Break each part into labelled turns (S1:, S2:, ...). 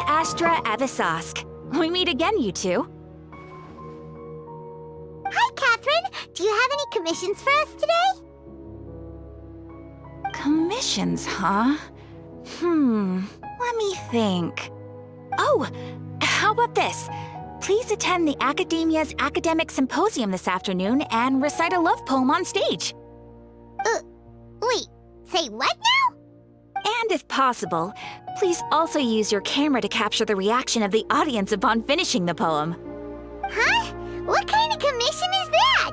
S1: Astra Avisask. We meet again, you two.
S2: Hi, Catherine. Do you have any commissions for us today?
S1: Commissions, huh? Let me think. Oh, how about this? Please attend the Academia's Academic Symposium this afternoon and recite a love poem on stage.
S2: Wait, say what now?
S1: And if possible, please also use your camera to capture the reaction of the audience upon finishing the poem.
S2: Huh? What kind of commission is that?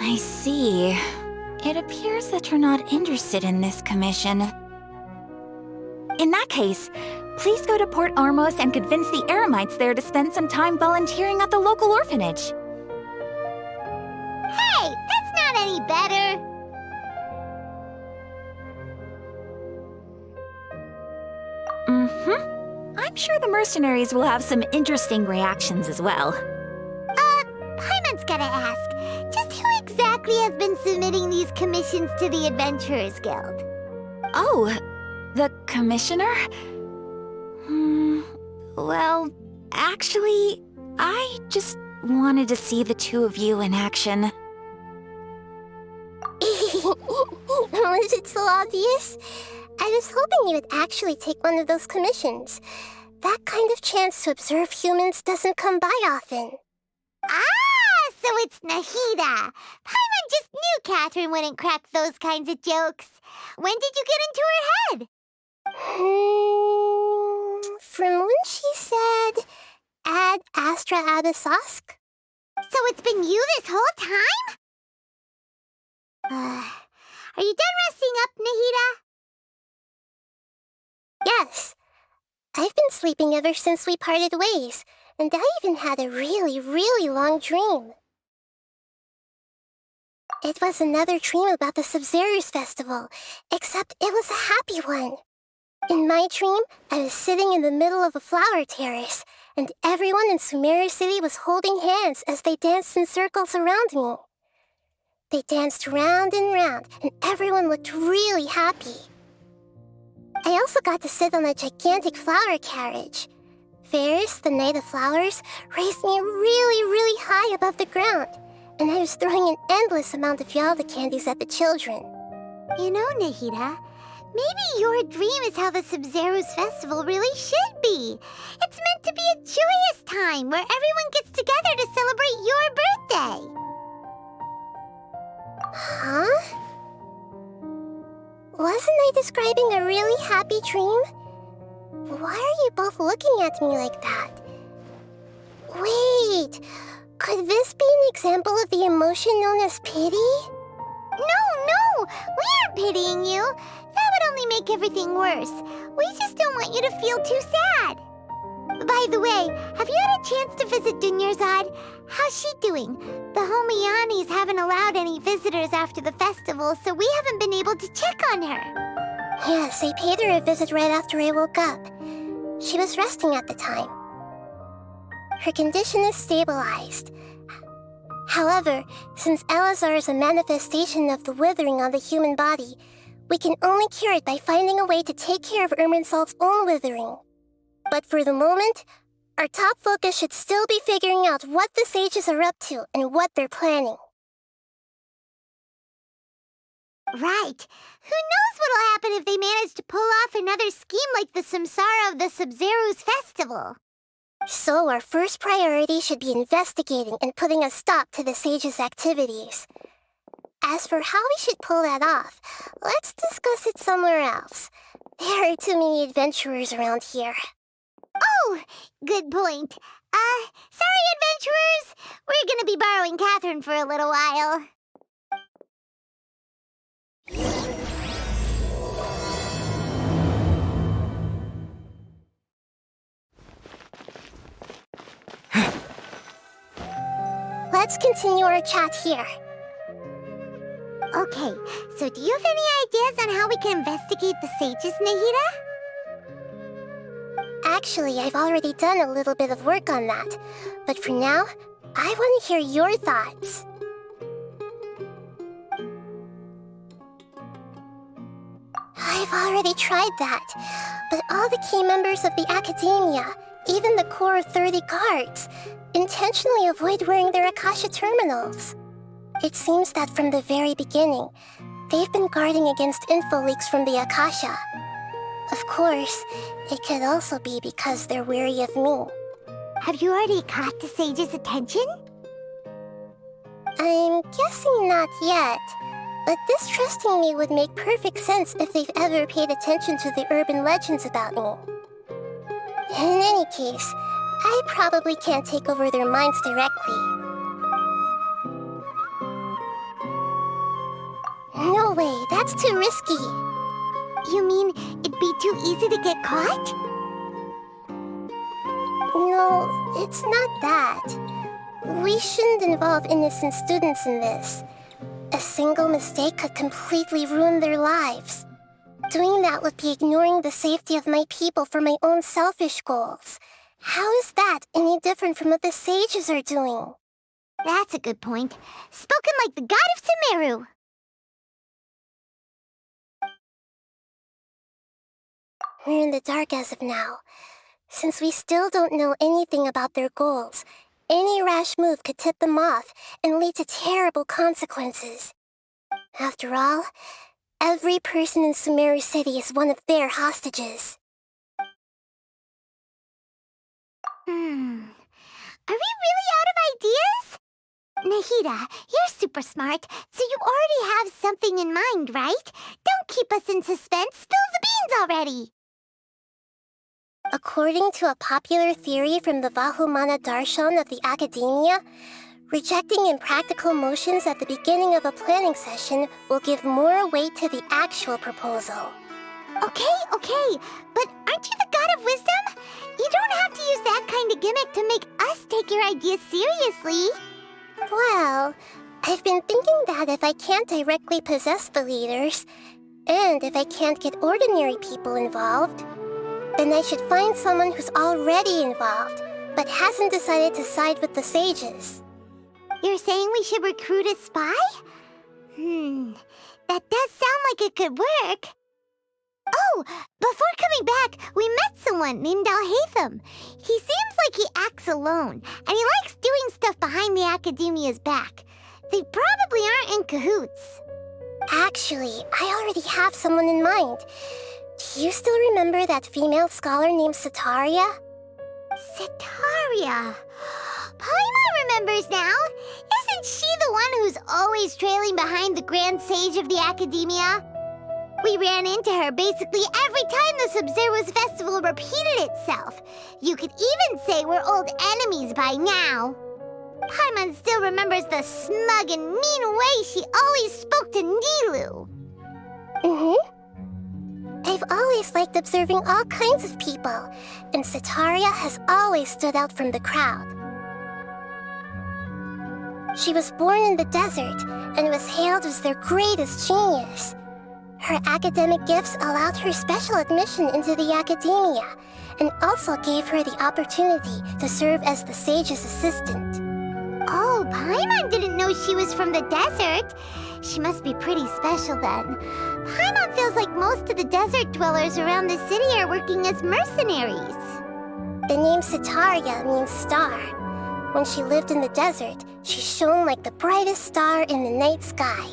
S1: I see. It appears that you're not interested in this commission. In that case, please go to Port Ormos and convince the Eremites there to spend some time volunteering at the local orphanage.
S2: Hey, that's not any better.
S1: I'm sure the mercenaries will have some interesting reactions as well.
S2: Paimon's gotta ask, just who exactly has been submitting these commissions to the Adventurers Guild?
S1: Oh, the commissioner? Well, actually, I just wanted to see the two of you in action.
S3: Was it so obvious? I was hoping you would actually take one of those commissions. That kind of chance to observe humans doesn't come by often.
S2: Ah, so it's Nahida. Paimon just knew Catherine wouldn't crack those kinds of jokes. When did you get into her head?
S3: From when she said, Ad Astra Abisask?
S2: So it's been you this whole time? Are you done resting up, Nahida?
S3: Yes. I've been sleeping ever since we parted ways, and I even had a really, really long dream. It was another dream about the Subzerus festival, except it was a happy one. In my dream, I was sitting in the middle of a flower terrace, and everyone in Sumeru City was holding hands as they danced in circles around me. They danced round and round, and everyone looked really happy. I also got to sit on a gigantic flower carriage. Ferris, the Knight of Flowers, raised me really, really high above the ground, and I was throwing an endless amount of Yalda candies at the children.
S2: You know, Nahida, maybe your dream is how the Subzerus festival really should be. It's meant to be a joyous time where everyone gets together to celebrate your birthday.
S3: Huh? Wasn't I describing a really happy dream? Why are you both looking at me like that? Wait, could this be an example of the emotion known as pity?
S2: No, we aren't pitying you. That would only make everything worse. We just don't want you to feel too sad. By the way, have you had a chance to visit Dunyarzad? How's she doing? The Homianis haven't allowed any visitors after the festival, so we haven't been able to check on her.
S3: Yes, I paid her a visit right after I woke up. She was resting at the time. Her condition is stabilized. However, since Elazar is a manifestation of the withering on the human body, we can only cure it by finding a way to take care of Irminsol's own withering. But for the moment, our top focus should still be figuring out what the sages are up to and what they're planning.
S2: Right. Who knows what'll happen if they manage to pull off another scheme like the Samsara of the Subzerus festival?
S3: So our first priority should be investigating and putting a stop to the sages' activities. As for how we should pull that off, let's discuss it somewhere else. There are too many adventurers around here.
S2: Oh, good point. Sorry, adventurers. We're gonna be borrowing Catherine for a little while.
S3: Let's continue our chat here.
S2: Okay, so do you have any ideas on how we can investigate the sages, Nahida?
S3: Actually, I've already done a little bit of work on that. But for now, I want to hear your thoughts. I've already tried that, but all the key members of the Academia, even the core of 30 guards, intentionally avoid wearing their Akasha terminals. It seems that from the very beginning, they've been guarding against info leaks from the Akasha. Of course, it could also be because they're wary of me.
S2: Have you already caught the sage's attention?
S3: I'm guessing not yet, but distrusting me would make perfect sense if they've ever paid attention to the urban legends about me. In any case, I probably can't take over their minds directly. No way, that's too risky.
S2: You mean it'd be too easy to get caught?
S3: No, it's not that. We shouldn't involve innocent students in this. A single mistake could completely ruin their lives. Doing that would be ignoring the safety of my people for my own selfish goals. How is that any different from what the sages are doing?
S2: That's a good point. Spoken like the god of Sumeru.
S3: We're in the dark as of now. Since we still don't know anything about their goals, any rash move could tip them off and lead to terrible consequences. After all, every person in Sumeru City is one of their hostages.
S2: Are we really out of ideas? Nahida, you're super smart, so you already have something in mind, right? Don't keep us in suspense. Spill the beans already.
S3: According to a popular theory from the Vahumana Darshan of the Academia, rejecting impractical motions at the beginning of a planning session will give more weight to the actual proposal.
S2: Okay, but aren't you the god of wisdom? You don't have to use that kind of gimmick to make us take your ideas seriously.
S3: Well, I've been thinking that if I can't directly possess the leaders, and if I can't get ordinary people involved, then I should find someone who's already involved, but hasn't decided to side with the sages.
S2: You're saying we should recruit a spy? That does sound like it could work. Oh, before coming back, we met someone named Alhaitham. He seems like he acts alone, and he likes doing stuff behind the Academia's back. They probably aren't in cahoots.
S3: Actually, I already have someone in mind. Do you still remember that female scholar named Setaria?
S2: Setaria. Paimon remembers now. Isn't she the one who's always trailing behind the Grand Sage of the Academia? We ran into her basically every time the Subzerus Festival repeated itself. You could even say we're old enemies by now. Paimon still remembers the smug and mean way she always spoke to Nilou.
S3: I've always liked observing all kinds of people, and Setaria has always stood out from the crowd. She was born in the desert and was hailed as their greatest genius. Her academic gifts allowed her special admission into the Academia, and also gave her the opportunity to serve as the sage's assistant.
S2: Oh, Paimon didn't know she was from the desert. She must be pretty special then. Paimon feels like most of the desert dwellers around the city are working as mercenaries.
S3: The name Setaria means star. When she lived in the desert, she shone like the brightest star in the night sky.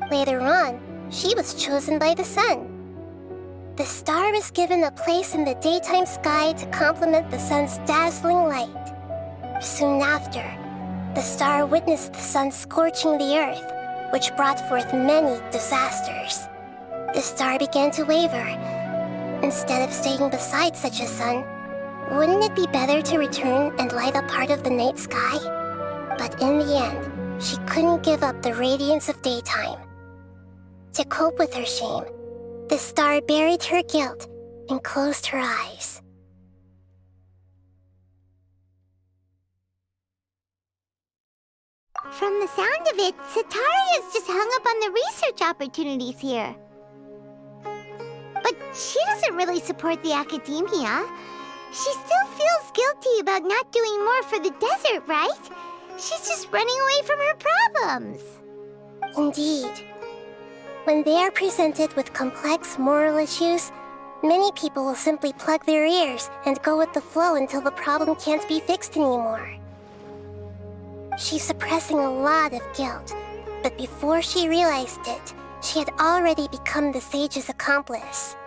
S3: Later on, she was chosen by the sun. The star was given a place in the daytime sky to complement the sun's dazzling light. Soon after, the star witnessed the sun scorching the earth, which brought forth many disasters. The star began to waver. Instead of staying beside such a sun, wouldn't it be better to return and light up part of the night sky? But in the end, she couldn't give up the radiance of daytime. To cope with her shame, the star buried her guilt and closed her eyes.
S2: From the sound of it, Sataria's just hung up on the research opportunities here. But she doesn't really support the academia. She still feels guilty about not doing more for the desert, right? She's just running away from her problems.
S3: Indeed. When they are presented with complex moral issues, many people will simply plug their ears and go with the flow until the problem can't be fixed anymore. She's suppressing a lot of guilt, but before she realized it, she had already become the sage's accomplice.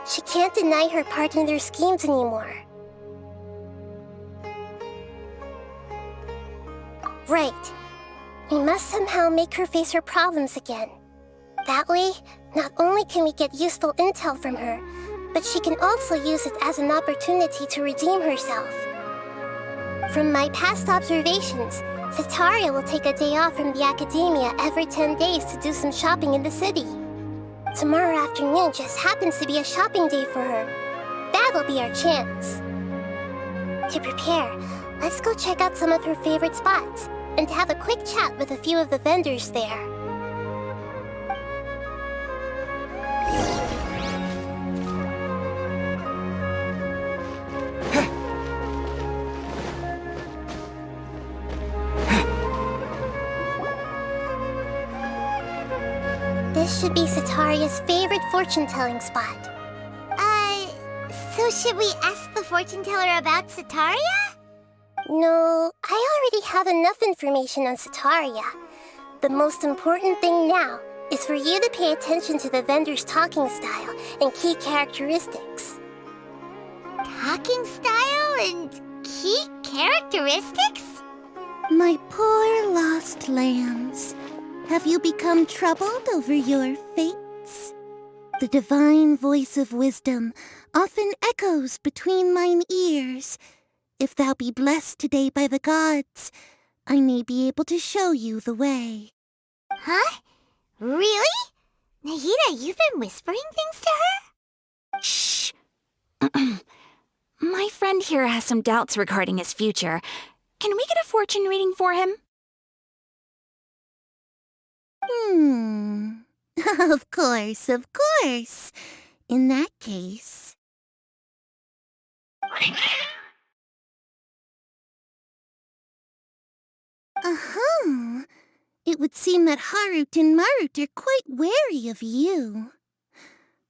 S3: She can't deny her part in their schemes anymore. Right. We must somehow make her face her problems again. That way, not only can we get useful intel from her, but she can also use it as an opportunity to redeem herself. From my past observations, Sataria will take a day off from the academia every 10 days to do some shopping in the city. Tomorrow afternoon just happens to be a shopping day for her. That'll be our chance. To prepare, let's go check out some of her favorite spots and have a quick chat with a few of the vendors there. This should be Sataria's favorite fortune-telling spot.
S2: So should we ask the fortune teller about Sataria?
S3: No, I already have enough information on Sataria. The most important thing now is for you to pay attention to the vendor's talking style and key characteristics.
S2: Talking style and key characteristics?
S4: My poor lost lambs, have you become troubled over your fates? The divine voice of wisdom often echoes between mine ears. If thou be blessed today by the gods, I may be able to show you the way.
S2: Huh? Really? Nahida, you've been whispering things to her?
S1: Shh! My friend here has some doubts regarding his future. Can we get a fortune reading for him?
S4: Of course, of course. In that case... It would seem that Harut and Marut are quite wary of you.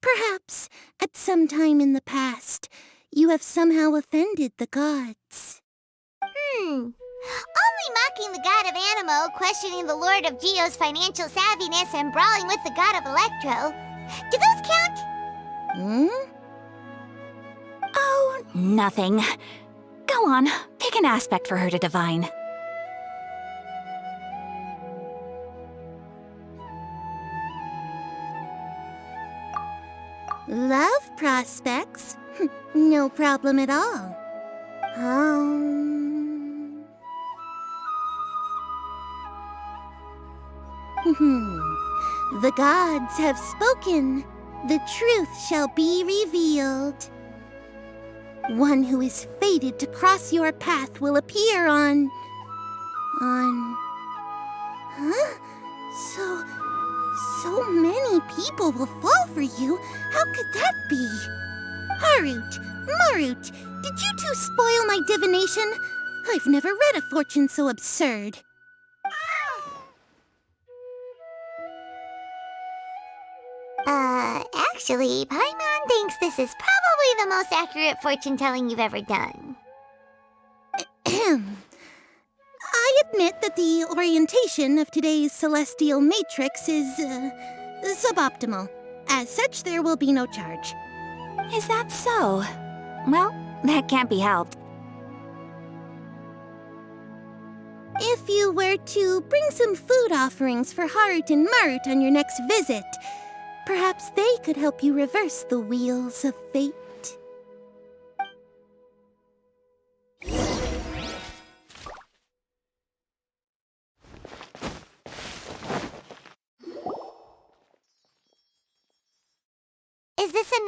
S4: Perhaps, at some time in the past, you have somehow offended the gods.
S2: Only mocking the god of Animo, questioning the lord of Geo's financial savviness, and brawling with the god of Electro. Do those count?
S1: Oh, nothing. Go on, pick an aspect for her to divine.
S4: Love prospects? No problem at all. The gods have spoken. The truth shall be revealed. One who is fated to cross your path will appear on... So many people will fall for you. How could that be? Harut, Marut, did you two spoil my divination? I've never read a fortune so absurd.
S2: Actually, Paimon thinks this is probably the most accurate fortune-telling you've ever done.
S4: I admit that the orientation of today's celestial matrix is, suboptimal. As such, there will be no charge.
S1: Is that so? Well, that can't be helped.
S4: If you were to bring some food offerings for Harut and Marut on your next visit, perhaps they could help you reverse the wheels of fate.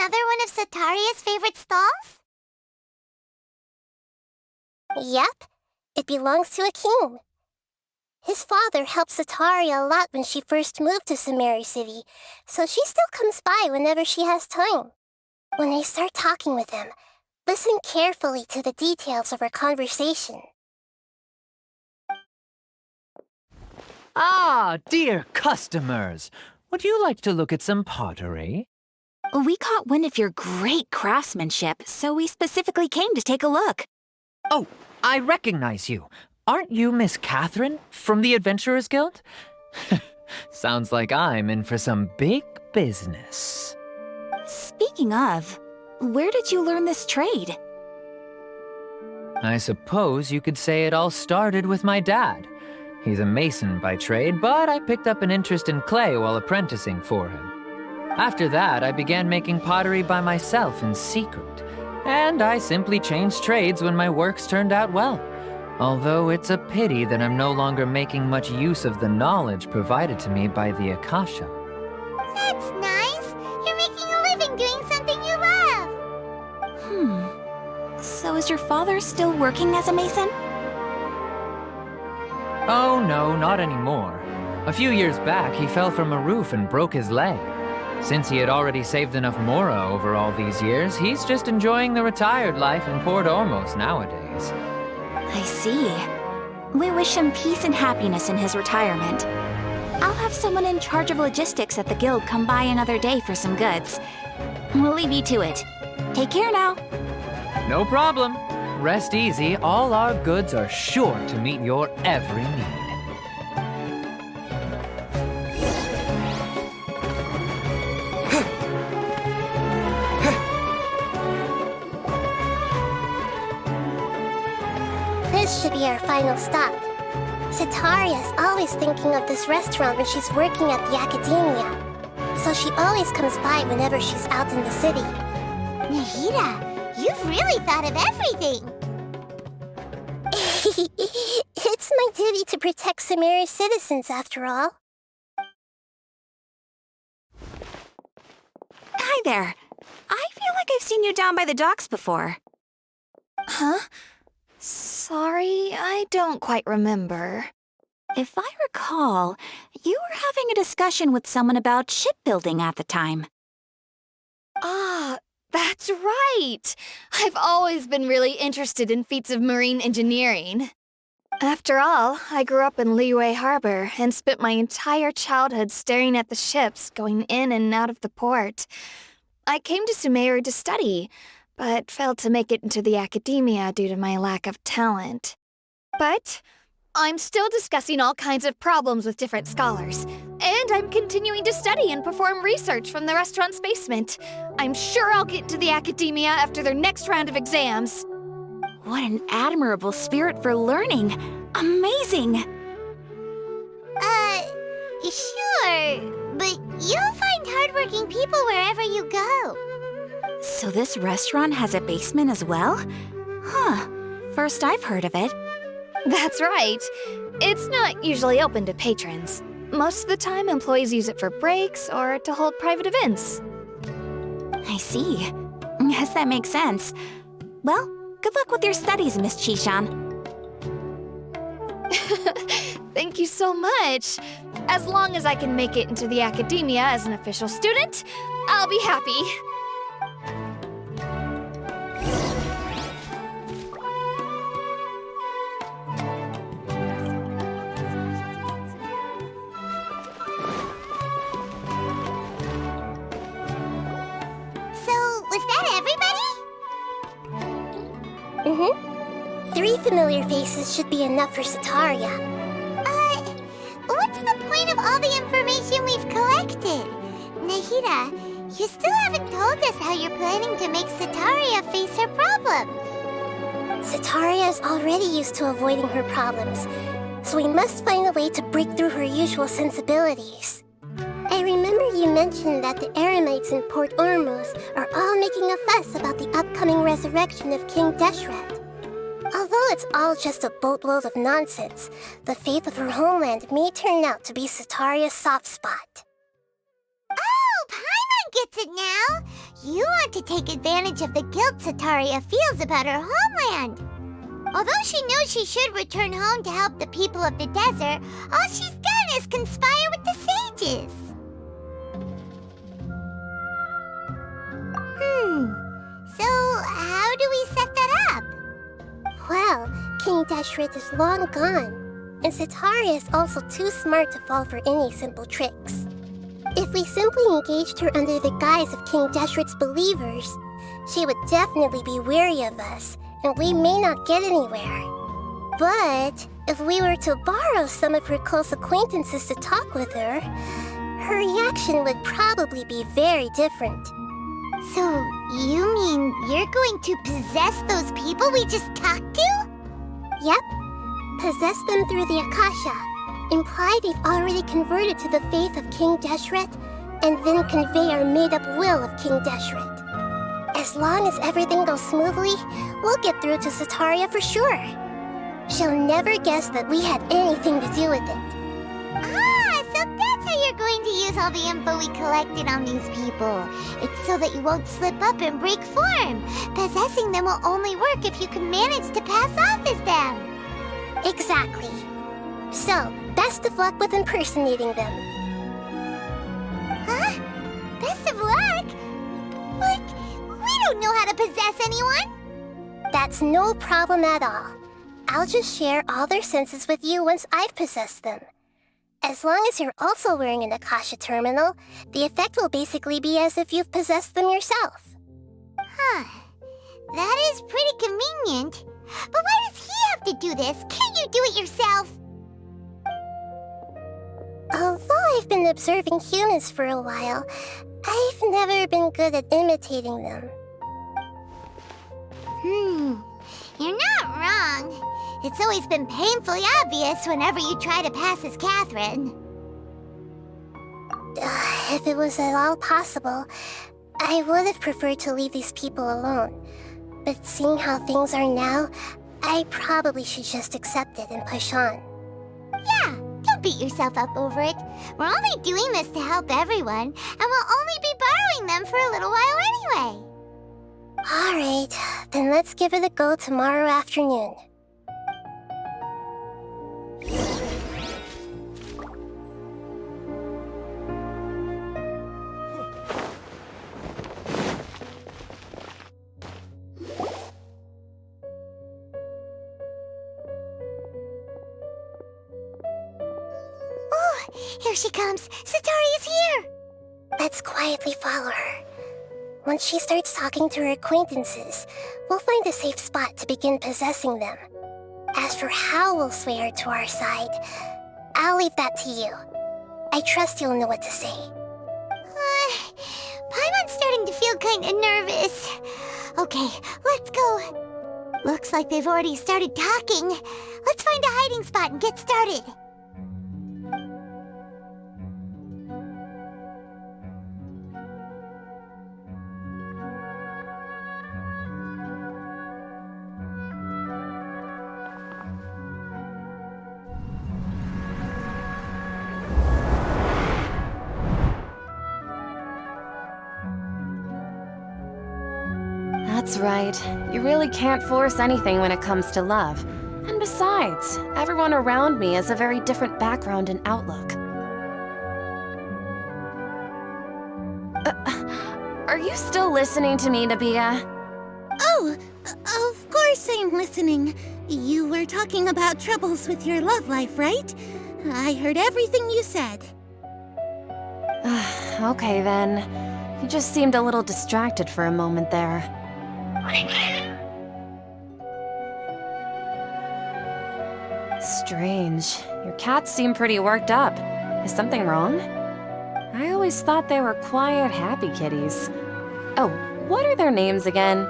S2: another one of Sataria's favorite stalls?
S3: Yep, it belongs to a king. His father helped Sataria a lot when she first moved to Emissary City, so she still comes by whenever she has time. When I start talking with him, listen carefully to the details of our conversation.
S5: Ah, dear customers! Would you like to look at some pottery?
S1: We caught wind of your great craftsmanship, so we specifically came to take a look.
S5: Oh, I recognize you. Aren't you Miss Catherine from the Adventurers Guild? Sounds like I'm in for some big business.
S1: Speaking of, where did you learn this trade?
S5: I suppose you could say it all started with my dad. He's a mason by trade, but I picked up an interest in clay while apprenticing for him. After that, I began making pottery by myself in secret, and I simply changed trades when my works turned out well. Although it's a pity that I'm no longer making much use of the knowledge provided to me by the Akasha.
S2: That's nice. You're making a living doing something you love.
S1: So is your father still working as a mason?
S5: Oh no, not anymore. A few years back, he fell from a roof and broke his leg. Since he had already saved enough mora over all these years, he's just enjoying the retired life in Port Ormos nowadays.
S1: I see. We wish him peace and happiness in his retirement. I'll have someone in charge of logistics at the guild come by another day for some goods. We'll leave you to it. Take care now.
S5: No problem. Rest easy, all our goods are sure to meet your every need.
S3: This should be our final stop. Sataria's always thinking of this restaurant when she's working at the academia, so she always comes by whenever she's out in the city.
S2: Nahida, you've really thought of everything.
S3: It's my duty to protect Sumeru's citizens, after all.
S1: Hi there. I feel like I've seen you down by the docks before.
S6: Huh? Sorry, I don't quite remember.
S1: If I recall, you were having a discussion with someone about shipbuilding at the time.
S6: Ah, that's right! I've always been really interested in feats of marine engineering. After all, I grew up in Liyue Harbor and spent my entire childhood staring at the ships going in and out of the port. I came to Sumeru to study, but failed to make it into the academia due to my lack of talent. But I'm still discussing all kinds of problems with different scholars, and I'm continuing to study and perform research from the restaurant's basement. I'm sure I'll get into the academia after their next round of exams.
S1: What an admirable spirit for learning! Amazing!
S2: Sure, but you'll find hardworking people wherever you go.
S1: So this restaurant has a basement as well? Huh. First I've heard of it.
S6: That's right. It's not usually open to patrons. Most of the time, employees use it for breaks or to hold private events.
S1: I see. Guess that makes sense. Well, good luck with your studies, Miss Chishan.
S6: Thank you so much. As long as I can make it into the academia as an official student, I'll be happy.
S2: So, was that everybody?
S3: 3 familiar faces should be enough for Sataria.
S2: What's the point of all the information we've collected? Nahida, you still haven't told us how you're planning to make Sataria face her problems.
S3: Sataria is already used to avoiding her problems, so we must find a way to break through her usual sensibilities. I remember you mentioned that the Eremites in Port Ormos are all making a fuss about the upcoming resurrection of King Deshret. Although it's all just a boatload of nonsense, the fate of her homeland may turn out to be Sataria's soft spot.
S2: Oh, Paimon gets it now. You want to take advantage of the guilt Sataria feels about her homeland. Although she knows she should return home to help the people of the desert, all she's done is conspire with the sages. So how do we set that up?
S3: Well, King Deshret is long gone, and Sataria is also too smart to fall for any simple tricks. If we simply engaged her under the guise of King Deshret's believers, she would definitely be wary of us, and we may not get anywhere. But if we were to borrow some of her close acquaintances to talk with her, her reaction would probably be very different.
S2: So, you mean you're going to possess those people we just talked to?
S3: Yep. Possess them through the Akasha. Imply they've already converted to the faith of King Deshret, and then convey our made-up will of King Deshret. As long as everything goes smoothly, we'll get through to Sataria for sure. She'll never guess that we had anything to do with it.
S2: Ah, so that's how you're going to use all the info we collected on these people. It's so that you won't slip up and break form. Possessing them will only work if you can manage to pass off as them.
S3: Exactly. So, best of luck with impersonating them.
S2: Huh? Best of luck? But we don't know how to possess anyone.
S3: That's no problem at all. I'll just share all their senses with you once I've possessed them. As long as you're also wearing an Akasha terminal, the effect will basically be as if you've possessed them yourself.
S2: Huh. That is pretty convenient. But why does he have to do this? Can't you do it yourself?
S3: Although I've been observing humans for a while, I've never been good at imitating them.
S2: You're not wrong. It's always been painfully obvious whenever you try to pass as Catherine.
S3: If it was at all possible, I would have preferred to leave these people alone. But seeing how things are now, I probably should just accept it and push on.
S2: Yeah, don't beat yourself up over it. We're only doing this to help everyone, and we'll only be borrowing them for a little while anyway.
S3: Alright, then let's give it a go tomorrow afternoon.
S2: Here she comes! Satari's here!
S3: Let's quietly follow her. Once she starts talking to her acquaintances, we'll find a safe spot to begin possessing them. As for how we'll sway her to our side, I'll leave that to you. I trust you'll know what to say.
S2: Paimon's starting to feel kinda nervous. Okay, let's go. Looks like they've already started talking. Let's find a hiding spot and get started.
S7: That's right. You really can't force anything when it comes to love. And besides, everyone around me has a very different background and outlook. Are you still listening to me, Nabia?
S4: Oh, of course I'm listening. You were talking about troubles with your love life, right? I heard everything you said.
S7: Okay then. You just seemed a little distracted for a moment there. Strange. Your cats seem pretty worked up. Is something wrong? I always thought they were quiet, happy kitties. Oh, what are their names again?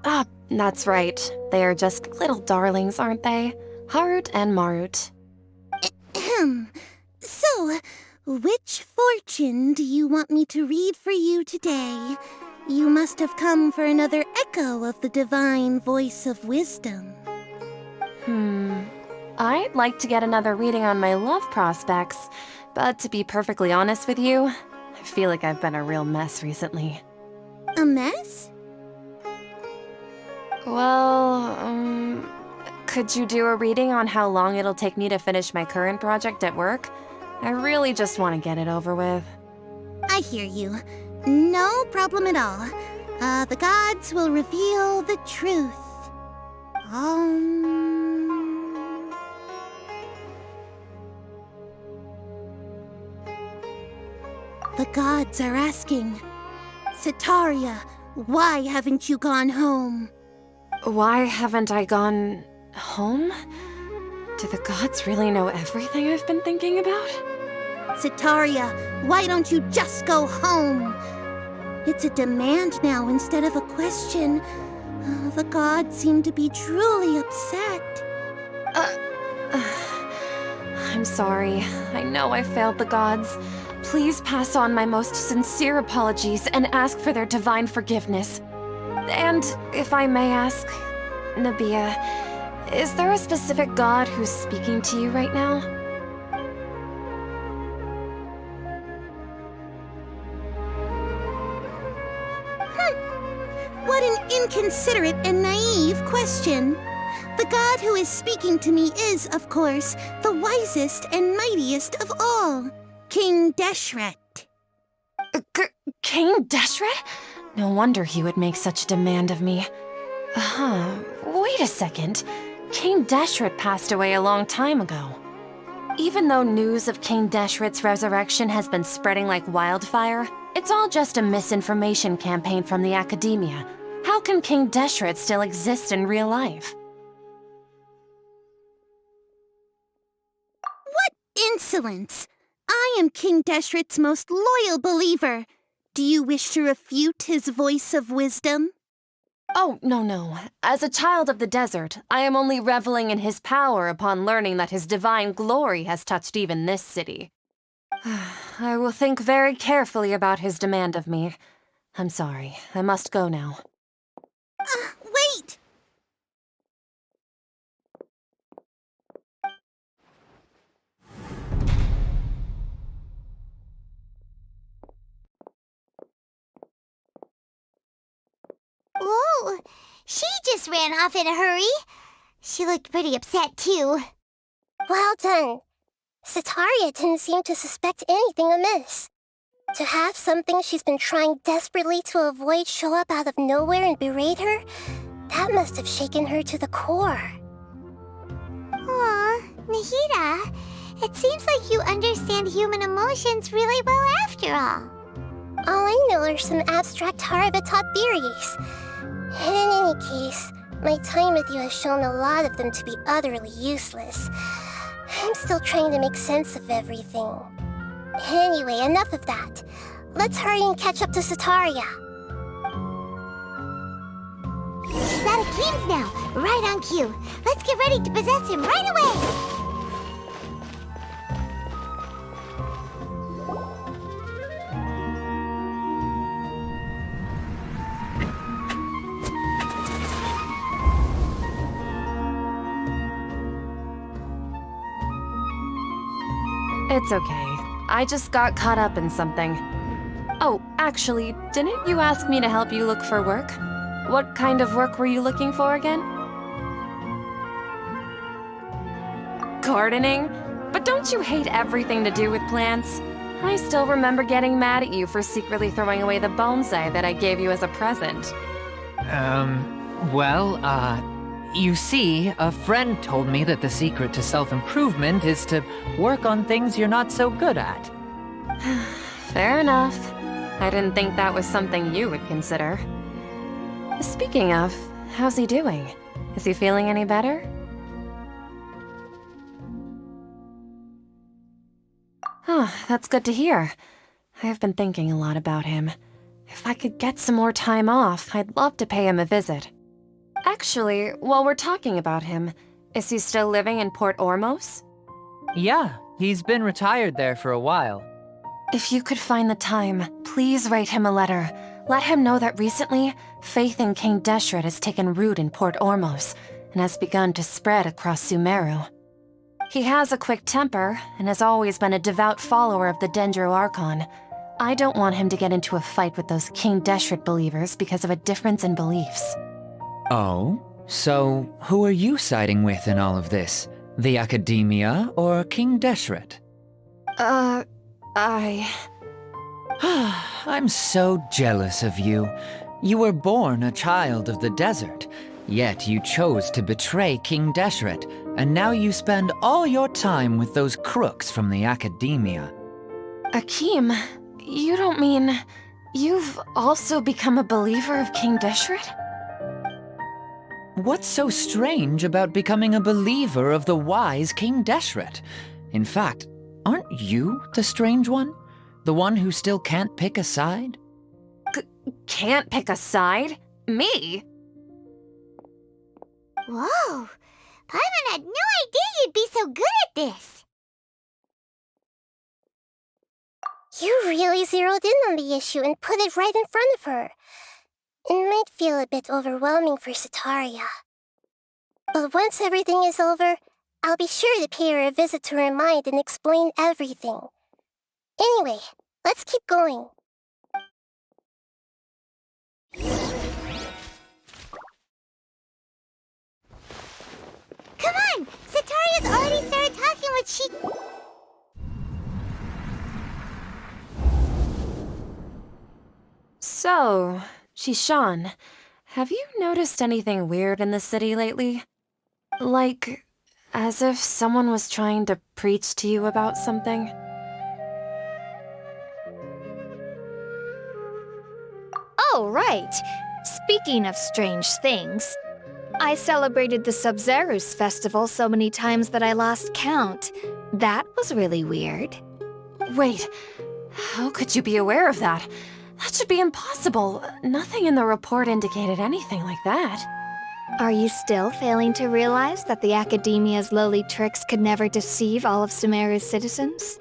S7: Ah, that's right. They are just little darlings, aren't they? Harut and Marut.
S4: So, which fortune do you want me to read for you today? You must have come for another echo of the divine voice of wisdom.
S7: I'd like to get another reading on my love prospects, but to be perfectly honest with you, I feel like I've been a real mess recently.
S4: A mess?
S7: Well, could you do a reading on how long it'll take me to finish my current project at work? I really just want to get it over with.
S4: I hear you. No problem at all. The gods will reveal the truth. The gods are asking, Setaria, why haven't you gone home?
S7: Why haven't I gone home? Do the gods really know everything I've been thinking about?
S4: Setaria, why don't you just go home? It's a demand now instead of a question. The gods seem to be truly upset.
S7: I'm sorry. I know I failed the gods. Please pass on my most sincere apologies and ask for their divine forgiveness. And if I may ask, Nabia, is there a specific god who's speaking to you right now?
S4: What an inconsiderate and naive question. The god who is speaking to me is, of course, the wisest and mightiest of all, King Deshret.
S7: King Deshret? No wonder he would make such a demand of me. Wait a second. King Deshret passed away a long time ago. Even though news of King Deshret's resurrection has been spreading like wildfire, it's all just a misinformation campaign from the academia. How can King Deshret still exist in real life?
S4: What insolence! I am King Deshret's most loyal believer. Do you wish to refute his voice of wisdom?
S7: Oh, no. As a child of the desert, I am only reveling in his power upon learning that his divine glory has touched even this city. I will think very carefully about his demand of me. I'm sorry. I must go now.
S4: Wait!
S2: Whoa! She just ran off in a hurry. She looked pretty upset, too.
S3: Well done. Setaria didn't seem to suspect anything amiss. To have something she's been trying desperately to avoid show up out of nowhere and berate her, that must have shaken her to the core.
S2: Aw, Nahida, it seems like you understand human emotions really well after all.
S3: All I know are some abstract Harvard-taught theories. And in any case, my time with you has shown a lot of them to be utterly useless. I'm still trying to make sense of everything. Anyway, enough of that. Let's hurry and catch up to Setaria.
S2: He's out of games now, right on cue. Let's get ready to possess him right away!
S7: It's okay. I just got caught up in something. Oh, actually, didn't you ask me to help you look for work? What kind of work were you looking for again? Gardening? But don't you hate everything to do with plants? I still remember getting mad at you for secretly throwing away the bonsai that I gave you as a present.
S5: You see, a friend told me that the secret to self-improvement is to work on things you're not so good at.
S7: Fair enough. I didn't think that was something you would consider. Speaking of, how's he doing? Is he feeling any better? Oh, that's good to hear. I've been thinking a lot about him. If I could get some more time off, I'd love to pay him a visit. Actually, while we're talking about him, is he still living in Port Ormos?
S5: Yeah, he's been retired there for a while.
S7: If you could find the time, please write him a letter. Let him know that recently, faith in King Deshret has taken root in Port Ormos and has begun to spread across Sumeru. He has a quick temper and has always been a devout follower of the Dendro Archon. I don't want him to get into a fight with those King Deshret believers because of a difference in beliefs.
S5: Oh? So, who are you siding with in all of this? The Academia or King Deshret? I'm so jealous of you. You were born a child of the desert, yet you chose to betray King Deshret, and now you spend all your time with those crooks from the Academia.
S7: Akeem, you don't mean you've also become a believer of King Deshret?
S5: What's so strange about becoming a believer of the wise King Deshret? In fact, aren't you the strange one? The one who still can't pick a side?
S7: Can't pick a side? Me?
S2: Whoa! Paimon had no idea you'd be so good at this!
S3: You really zeroed in on the issue and put it right in front of her. It might feel a bit overwhelming for Sataria. But once everything is over, I'll be sure to pay her a visit to her mind and explain everything. Anyway, let's keep going.
S2: Come on! Sataria's already started talking what she...
S7: So, Shishan, have you noticed anything weird in the city lately? Like, as if someone was trying to preach to you about something?
S6: Oh, right. Speaking of strange things, I celebrated the Subzerus festival so many times that I lost count. That was really weird.
S7: Wait, how could you be aware of that? That should be impossible. Nothing in the report indicated anything like that.
S6: Are you still failing to realize that the Academia's lowly tricks could never deceive all of Sumeru's citizens?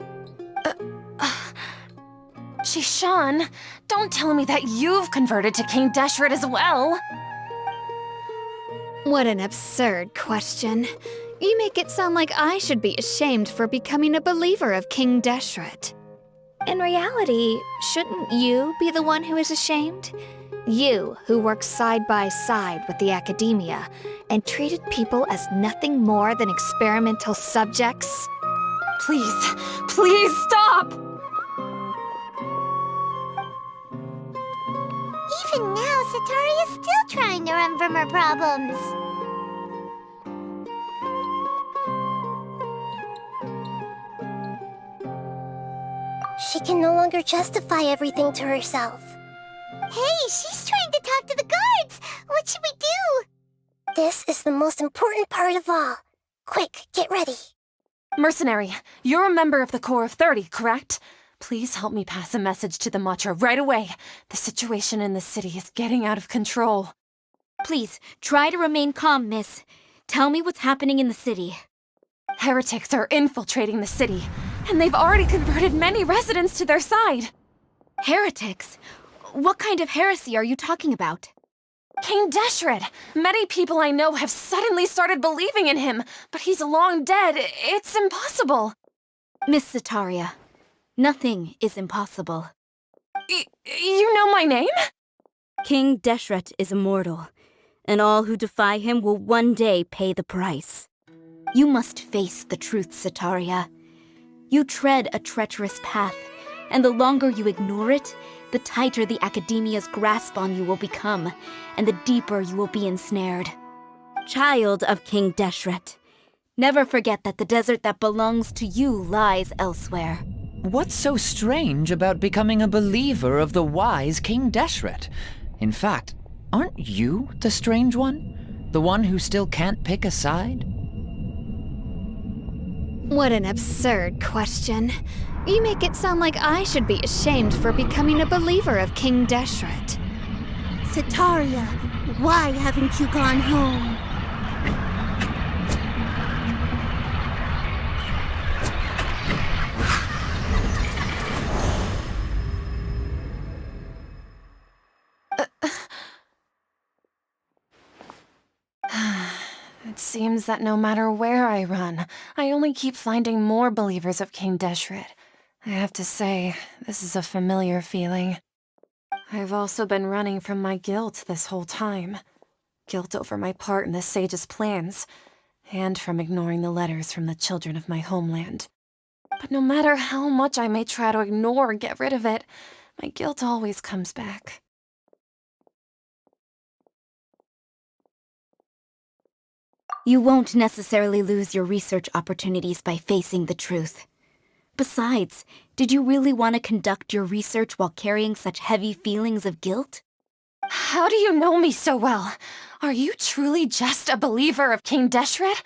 S7: Shishan, don't tell me that you've converted to King Deshret as well!
S6: What an absurd question. You make it sound like I should be ashamed for becoming a believer of King Deshret. In reality, shouldn't you be the one who is ashamed? You, who worked side by side with the Academia and treated people as nothing more than experimental subjects?
S7: Please, please stop!
S2: Even now, Sataria's still trying to run from her problems.
S3: She can no longer justify everything to herself.
S2: Hey, she's trying to talk to the guards! What should we do?
S3: This is the most important part of all. Quick, get ready.
S7: Mercenary, you're a member of the Corps of 30, correct? Please help me pass a message to the Matcha right away. The situation in the city is getting out of control.
S1: Please, try to remain calm, miss. Tell me what's happening in the city.
S7: Heretics are infiltrating the city, and they've already converted many residents to their side.
S1: Heretics? What kind of heresy are you talking about?
S7: King Deshret! Many people I know have suddenly started believing in him, but he's long dead. It's impossible.
S1: Miss Sataria, nothing is impossible.
S7: You know my name?
S1: King Deshret is immortal, and all who defy him will one day pay the price. You must face the truth, Sataria. You tread a treacherous path, and the longer you ignore it, the tighter the Academia's grasp on you will become, and the deeper you will be ensnared. Child of King Deshret, never forget that the desert that belongs to you lies elsewhere.
S5: What's so strange about becoming a believer of the wise King Deshret? In fact, aren't you the strange one? The one who still can't pick a side?
S6: What an absurd question. You make it sound like I should be ashamed for becoming a believer of King Deshret.
S2: Sataria, why haven't you gone home?
S7: It seems that no matter where I run, I only keep finding more believers of King Deshret. I have to say, this is a familiar feeling. I've also been running from my guilt this whole time. Guilt over my part in the sage's plans, and from ignoring the letters from the children of my homeland. But no matter how much I may try to ignore or get rid of it, my guilt always comes back.
S1: You won't necessarily lose your research opportunities by facing the truth. Besides, did you really want to conduct your research while carrying such heavy feelings of guilt?
S7: How do you know me so well? Are you truly just a believer of King Deshret?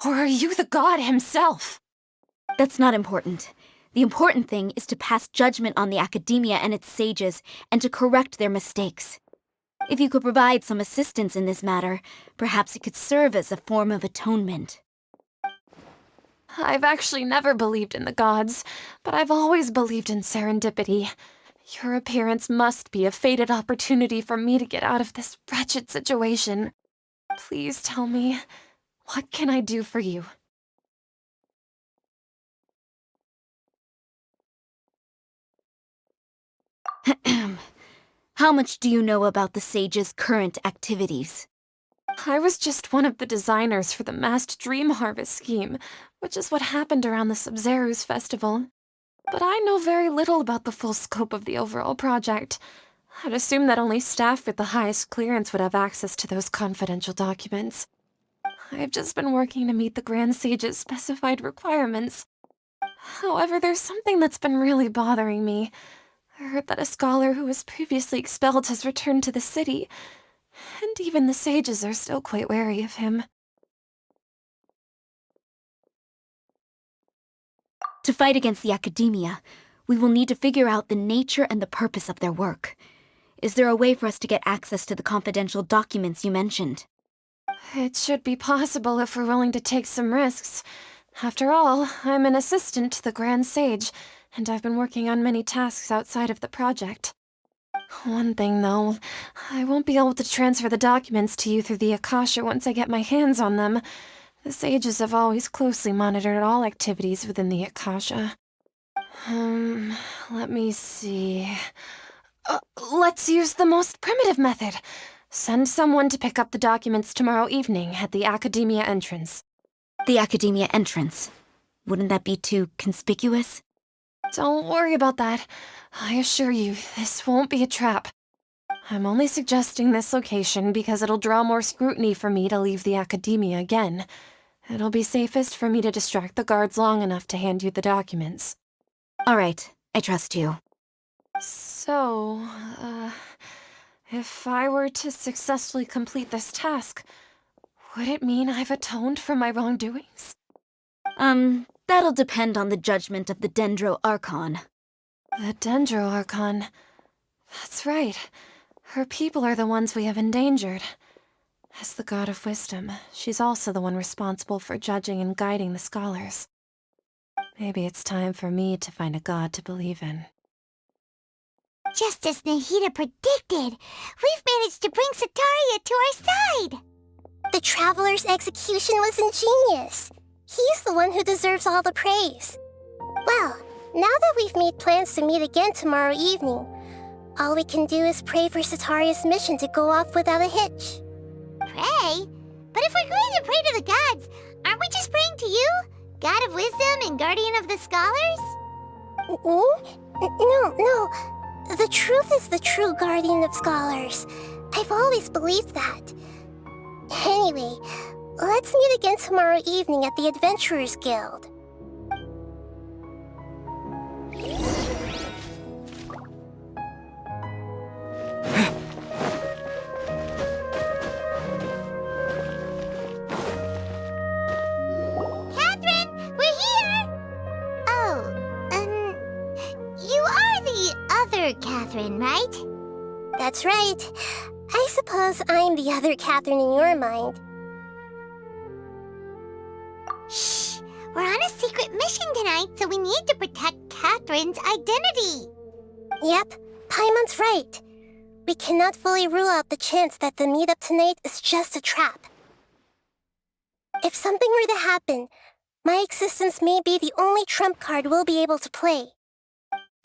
S7: Or are you the god himself?
S1: That's not important. The important thing is to pass judgment on the academia and its sages, and to correct their mistakes. If you could provide some assistance in this matter, perhaps it could serve as a form of atonement.
S7: I've actually never believed in the gods, but I've always believed in serendipity. Your appearance must be a fated opportunity for me to get out of this wretched situation. Please tell me, what can I do for you?
S1: How much do you know about the sage's current activities?
S7: I was just one of the designers for the masked dream harvest scheme, which is what happened around the Subzerus festival. But I know very little about the full scope of the overall project. I'd assume that only staff with the highest clearance would have access to those confidential documents. I've just been working to meet the Grand Sage's specified requirements. However, there's something that's been really bothering me. I heard that a scholar who was previously expelled has returned to the city, and even the sages are still quite wary of him.
S1: To fight against the academia, we will need to figure out the nature and the purpose of their work. Is there a way for us to get access to the confidential documents you mentioned?
S7: It should be possible if we're willing to take some risks. After all, I'm an assistant to the Grand Sage, and I've been working on many tasks outside of the project. One thing, though, I won't be able to transfer the documents to you through the Akasha once I get my hands on them. The sages have always closely monitored all activities within the Akasha. Let me see... let's use the most primitive method. Send someone to pick up the documents tomorrow evening at the Academia entrance.
S1: The academia entrance. Wouldn't that be too conspicuous?
S7: Don't worry about that. I assure you, this won't be a trap. I'm only suggesting this location because it'll draw more scrutiny for me to leave the Academia again. It'll be safest for me to distract the guards long enough to hand you the documents.
S1: All right, I trust you.
S7: So, if I were to successfully complete this task, would it mean I've atoned for my wrongdoings?
S1: That'll depend on the judgment of the Dendro Archon.
S7: The Dendro Archon. That's right. Her people are the ones we have endangered. As the God of Wisdom, she's also the one responsible for judging and guiding the scholars. Maybe it's time for me to find a god to believe in.
S2: Just as Nahida predicted, we've managed to bring Sataria to our side!
S3: The Traveler's execution was ingenious. He's the one who deserves all the praise. Well, now that we've made plans to meet again tomorrow evening, all we can do is pray for Sataria's mission to go off without a hitch.
S2: Pray? But if we're going to pray to the gods, aren't we just praying to you? God of Wisdom and Guardian of the Scholars?
S3: No. The truth is the true Guardian of Scholars. I've always believed that. Anyway, let's meet again tomorrow evening at the Adventurers Guild.
S2: Catherine, we're here! Oh, you are the other Catherine, right?
S3: That's right. I suppose I'm the other Catherine in your mind.
S2: Shh! We're on a secret mission tonight, so we need to protect Catherine's identity.
S3: Yep, Paimon's right. We cannot fully rule out the chance that the meetup tonight is just a trap. If something were to happen, my existence may be the only trump card we'll be able to play.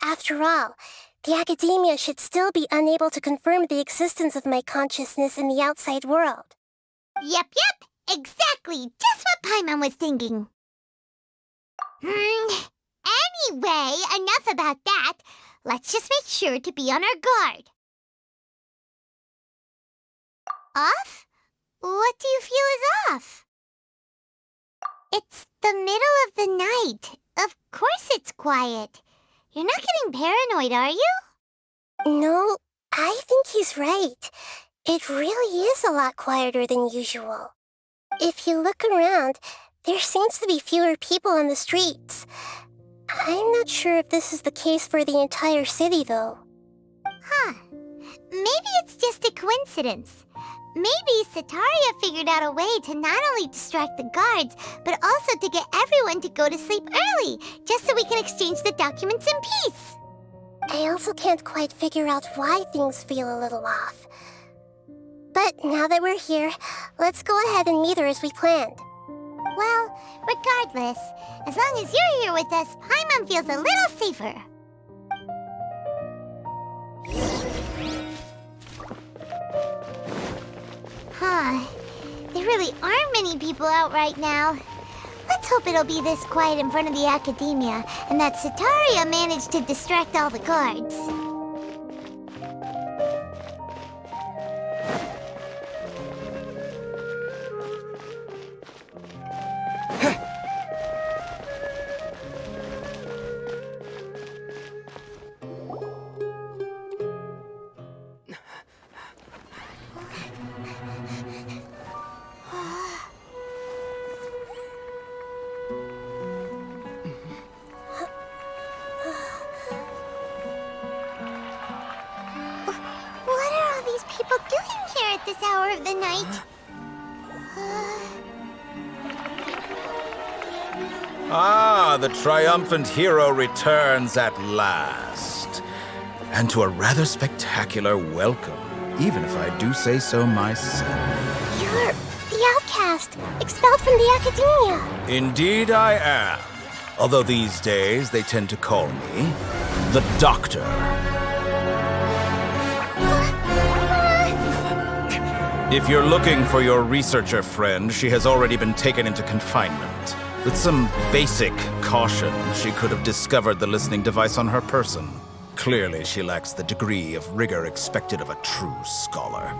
S3: After all, the academia should still be unable to confirm the existence of my consciousness in the outside world.
S2: Yep. Exactly. Just what Paimon was thinking. Anyway, enough about that. Let's just make sure to be on our guard. Off? What do you feel is off? It's the middle of the night. Of course it's quiet. You're not getting paranoid, are you?
S3: No, I think he's right. It really is a lot quieter than usual. If you look around, there seems to be fewer people on the streets. I'm not sure if this is the case for the entire city, though.
S2: Huh. Maybe it's just a coincidence. Maybe Sataria figured out a way to not only distract the guards, but also to get everyone to go to sleep early, just so we can exchange the documents in peace.
S3: I also can't quite figure out why things feel a little off. But now that we're here, let's go ahead and meet her as we planned.
S2: Well, regardless, as long as you're here with us, Paimon feels a little safer. Huh. There really aren't many people out right now. Let's hope it'll be this quiet in front of the academia, and that Sataria managed to distract all the guards. This hour of the night.
S8: The triumphant hero returns at last. And to a rather spectacular welcome, even if I do say so myself.
S3: You're the outcast, expelled from the academia.
S8: Indeed I am. Although these days they tend to call me the Doctor. If you're looking for your researcher friend, she has already been taken into confinement. With some basic caution, she could have discovered the listening device on her person. Clearly, she lacks the degree of rigor expected of a true scholar.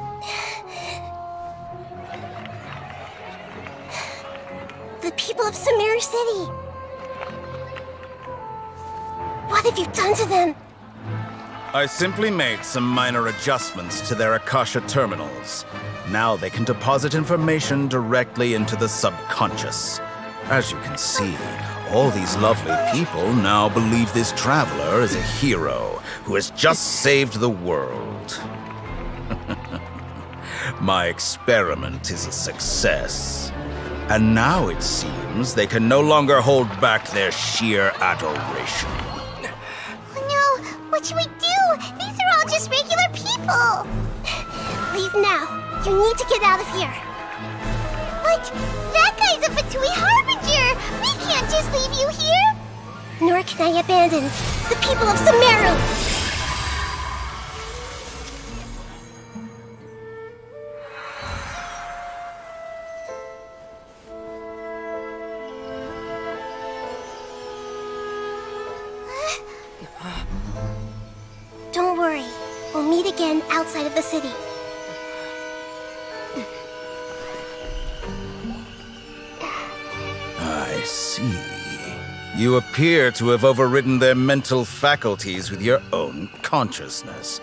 S3: The people of Sumeru City! What have you done to them?
S8: I simply made some minor adjustments to their Akasha terminals. Now they can deposit information directly into the subconscious. As you can see, all these lovely people now believe this traveler is a hero who has just saved the world. My experiment is a success. And now it seems they can no longer hold back their sheer adoration.
S2: Oh no! What should we do? These are all just regular people!
S3: Leave now. You need to get out of here.
S2: What? That guy's a Fatui Harbinger! We can't just leave you here!
S3: Nor can I abandon the people of Sumeru! Don't worry. We'll meet again outside of the city.
S8: I see. You appear to have overridden their mental faculties with your own consciousness.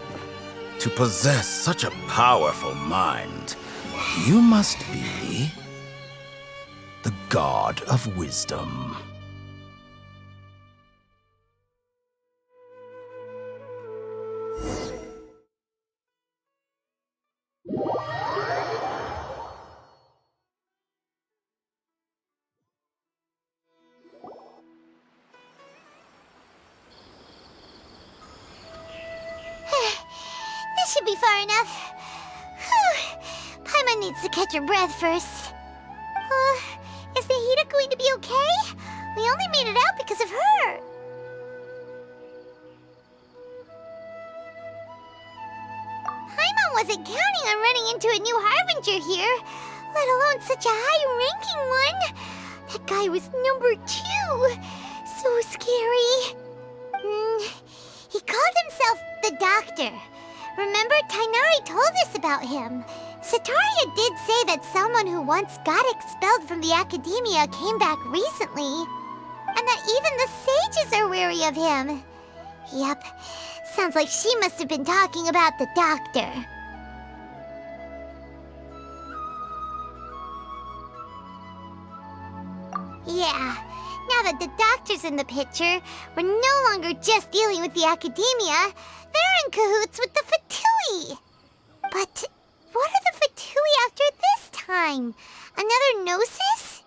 S8: To possess such a powerful mind, you must be the god of wisdom.
S2: This should be far enough. Whew. Paimon needs to catch her breath first. Nahida going to be okay? We only made it out because of her. Paimon wasn't counting on running into a new Harbinger here, let alone such a high-ranking one. That guy was number 2. So scary. He called himself the Doctor. Remember, Tainari told us about him. Sataria did say that someone who once got expelled from the academia came back recently. And that even the sages are wary of him. Yep, sounds like she must have been talking about the Doctor. Yeah, now that the Doctor's in the picture, we're no longer just dealing with the academia. They're in cahoots with the Fatui. But what are the Fatui after this time? Another Gnosis?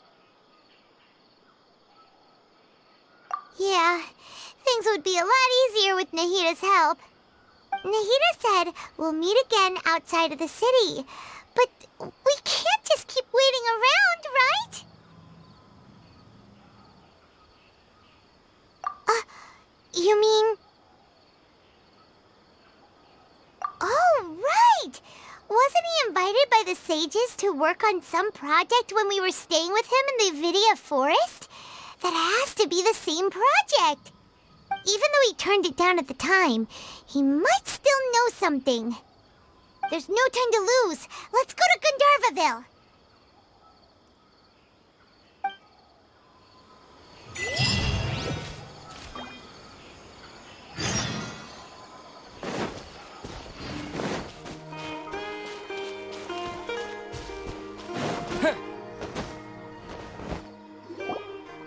S2: Yeah, things would be a lot easier with Nahida's help. Nahida said we'll meet again outside of the city. But we can't just keep waiting around, right? You mean... Oh, right! Wasn't he invited by the sages to work on some project when we were staying with him in the Vidia Forest? That has to be the same project. Even though he turned it down at the time, he might still know something. There's no time to lose. Let's go to Gandharvaville.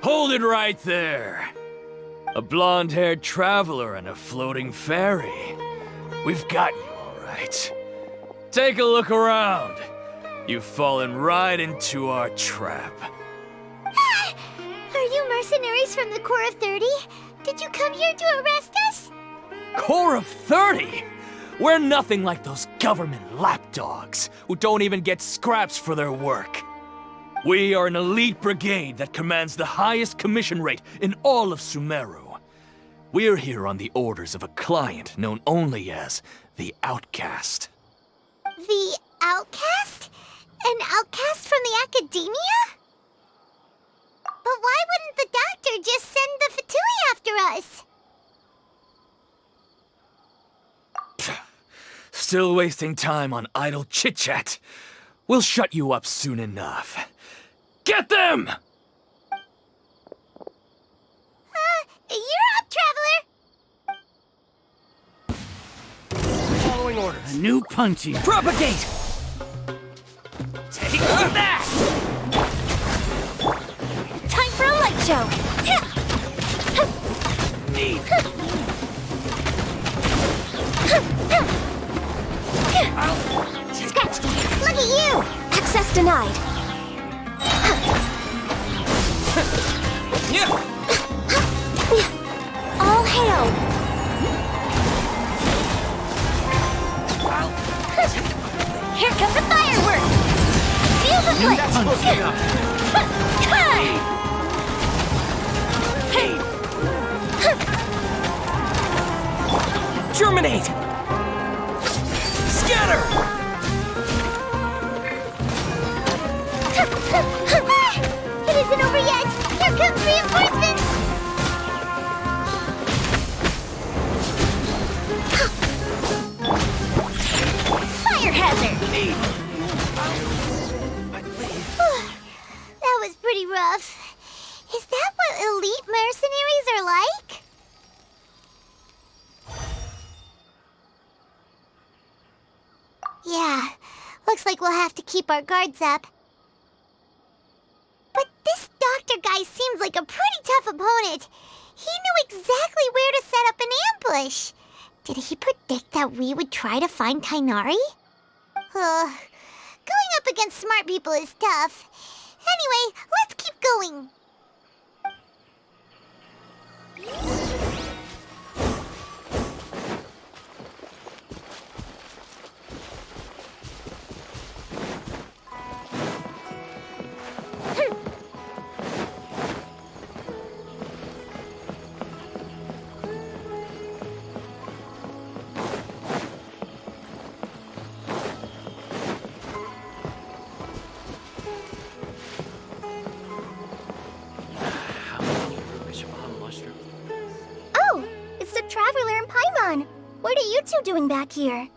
S9: Hold it right there. A blonde-haired traveler and a floating fairy. We've got you, all right. Take a look around. You've fallen right into our trap.
S2: Are you mercenaries from the Corps of 30? Did you come here to arrest us?
S9: Corps of 30? We're nothing like those government lapdogs who don't even get scraps for their work. We are an elite brigade that commands the highest commission rate in all of Sumeru. We're here on the orders of a client known only as the Outcast.
S2: The Outcast? An outcast from the academia? But why wouldn't the Doctor just send the Fatui after us?
S9: Still wasting time on idle chit-chat. We'll shut you up soon enough. Get them!
S2: You're up, Traveler!
S9: Following orders.
S10: A new punchy.
S9: Propagate! Take that!
S1: Time for a light show!
S9: Need.
S1: Scratch! Look at you! Access denied. All hail! Here comes the fireworks! Feel the flame!
S9: Germinate! Scatter!
S2: It isn't over yet! Here comes reinforcements! Fire hazard! That was pretty rough. Is that what elite mercenaries are like? Yeah, looks like we'll have to keep our guards up. But this doctor guy seems like a pretty tough opponent. He knew exactly where to set up an ambush. Did he predict that we would try to find Tainari? Going up against smart people is tough. Anyway, let's keep going. What are you two doing back here?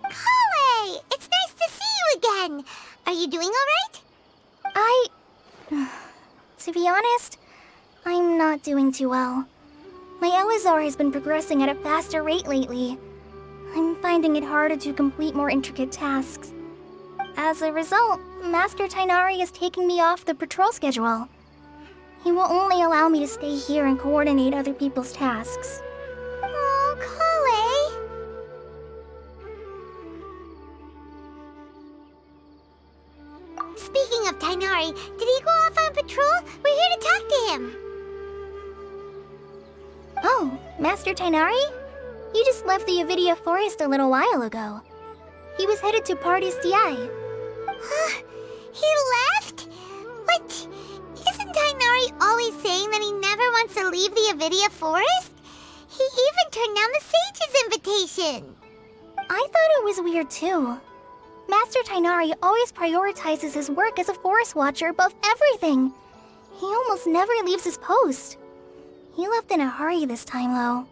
S2: Kale! It's nice to see you again! Are you doing alright?
S3: To be honest, I'm not doing too well. My Elazar has been progressing at a faster rate lately. I'm finding it harder to complete more intricate tasks. As a result, Master Tighnari is taking me off the patrol schedule. He will only allow me to stay here and coordinate other people's tasks.
S2: Oh, Kale! Speaking of Tighnari, did he go off on patrol? We're here to talk to him.
S3: Oh, Master Tighnari? He just left the Avidia Forest a little while ago. He was headed to Party's DI.
S2: He left? What? Isn't Tighnari always saying that he never wants to leave the Avidia Forest? He even turned down the Sage's invitation.
S3: I thought it was weird too. Master Tighnari always prioritizes his work as a forest watcher above everything. He almost never leaves his post. He left in a hurry this time, though.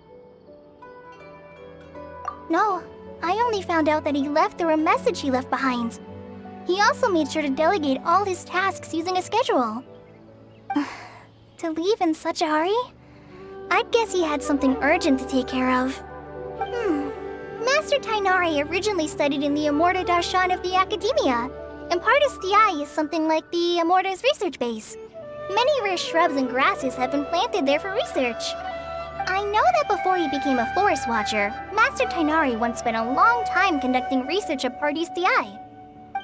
S3: No, I only found out that he left through a message he left behind. He also made sure to delegate all his tasks using a schedule. To leave in such a hurry? I'd guess he had something urgent to take care of. Master Tighnari originally studied in the Amorta Darshan of the Academia, and Partis DI is something like the Amorta's research base. Many rare shrubs and grasses have been planted there for research. I know that before he became a forest watcher, Master Tighnari once spent a long time conducting research at Partis DI.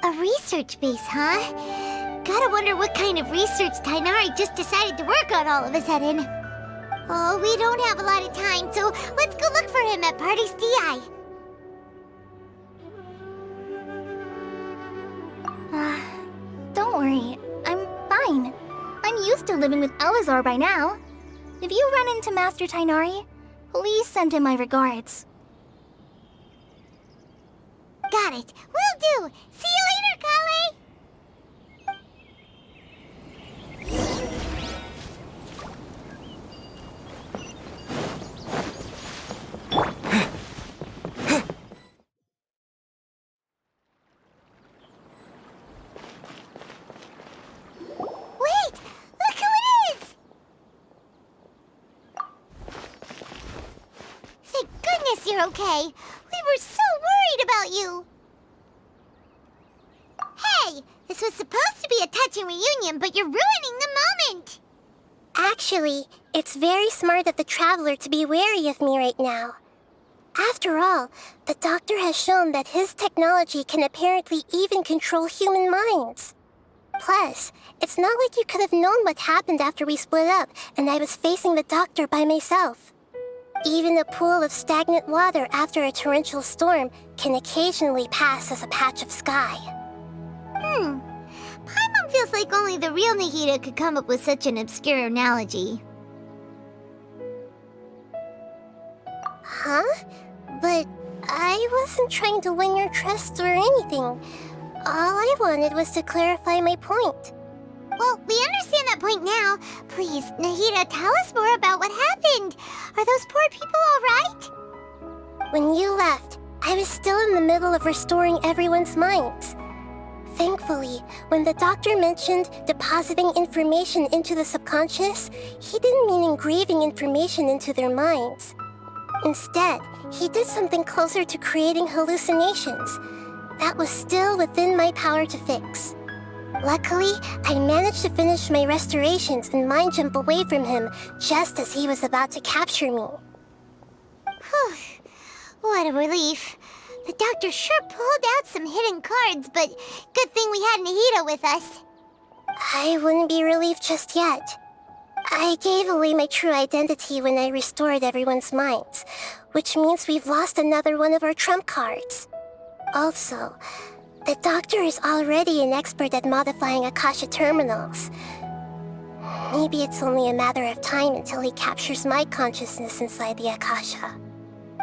S2: A research base, huh? Gotta wonder what kind of research Tighnari just decided to work on all of a sudden. Oh, we don't have a lot of time, so let's go look for him at Partis DI.
S3: Don't worry, I'm fine. I'm used to living with Elazar by now. If you run into Master Tighnari, please send him my regards.
S2: Got it. Will do. See you later, Kale. Wait! Look who it is! Thank goodness you're okay. We were so worried about you. Hey, this was supposed to be a touching reunion, but you're ruining the moment.
S3: Actually, it's very smart of the Traveler to be wary of me right now. After all, the Doctor has shown that his technology can apparently even control human minds. Plus, it's not like you could have known what happened after we split up and I was facing the Doctor by myself. Even a pool of stagnant water after a torrential storm can occasionally pass as a patch of sky.
S2: Paimon feels like only the real Nahida could come up with such an obscure analogy.
S3: Huh? But I wasn't trying to win your trust or anything. All I wanted was to clarify my point.
S2: Well, we understand that point now. Please, Nahida, tell us more about what happened. Are those poor people all right?
S3: When you left, I was still in the middle of restoring everyone's minds. Thankfully, when the Doctor mentioned depositing information into the subconscious, he didn't mean engraving information into their minds. Instead, he did something closer to creating hallucinations. That was still within my power to fix. Luckily, I managed to finish my restorations and mind jump away from him just as he was about to capture me.
S2: Whew. What a relief. The Doctor sure pulled out some hidden cards, but good thing we had Nahida with us.
S3: I wouldn't be relieved just yet. I gave away my true identity when I restored everyone's minds, which means we've lost another one of our trump cards. Also, the Doctor is already an expert at modifying Akasha terminals. Maybe it's only a matter of time until he captures my consciousness inside the Akasha.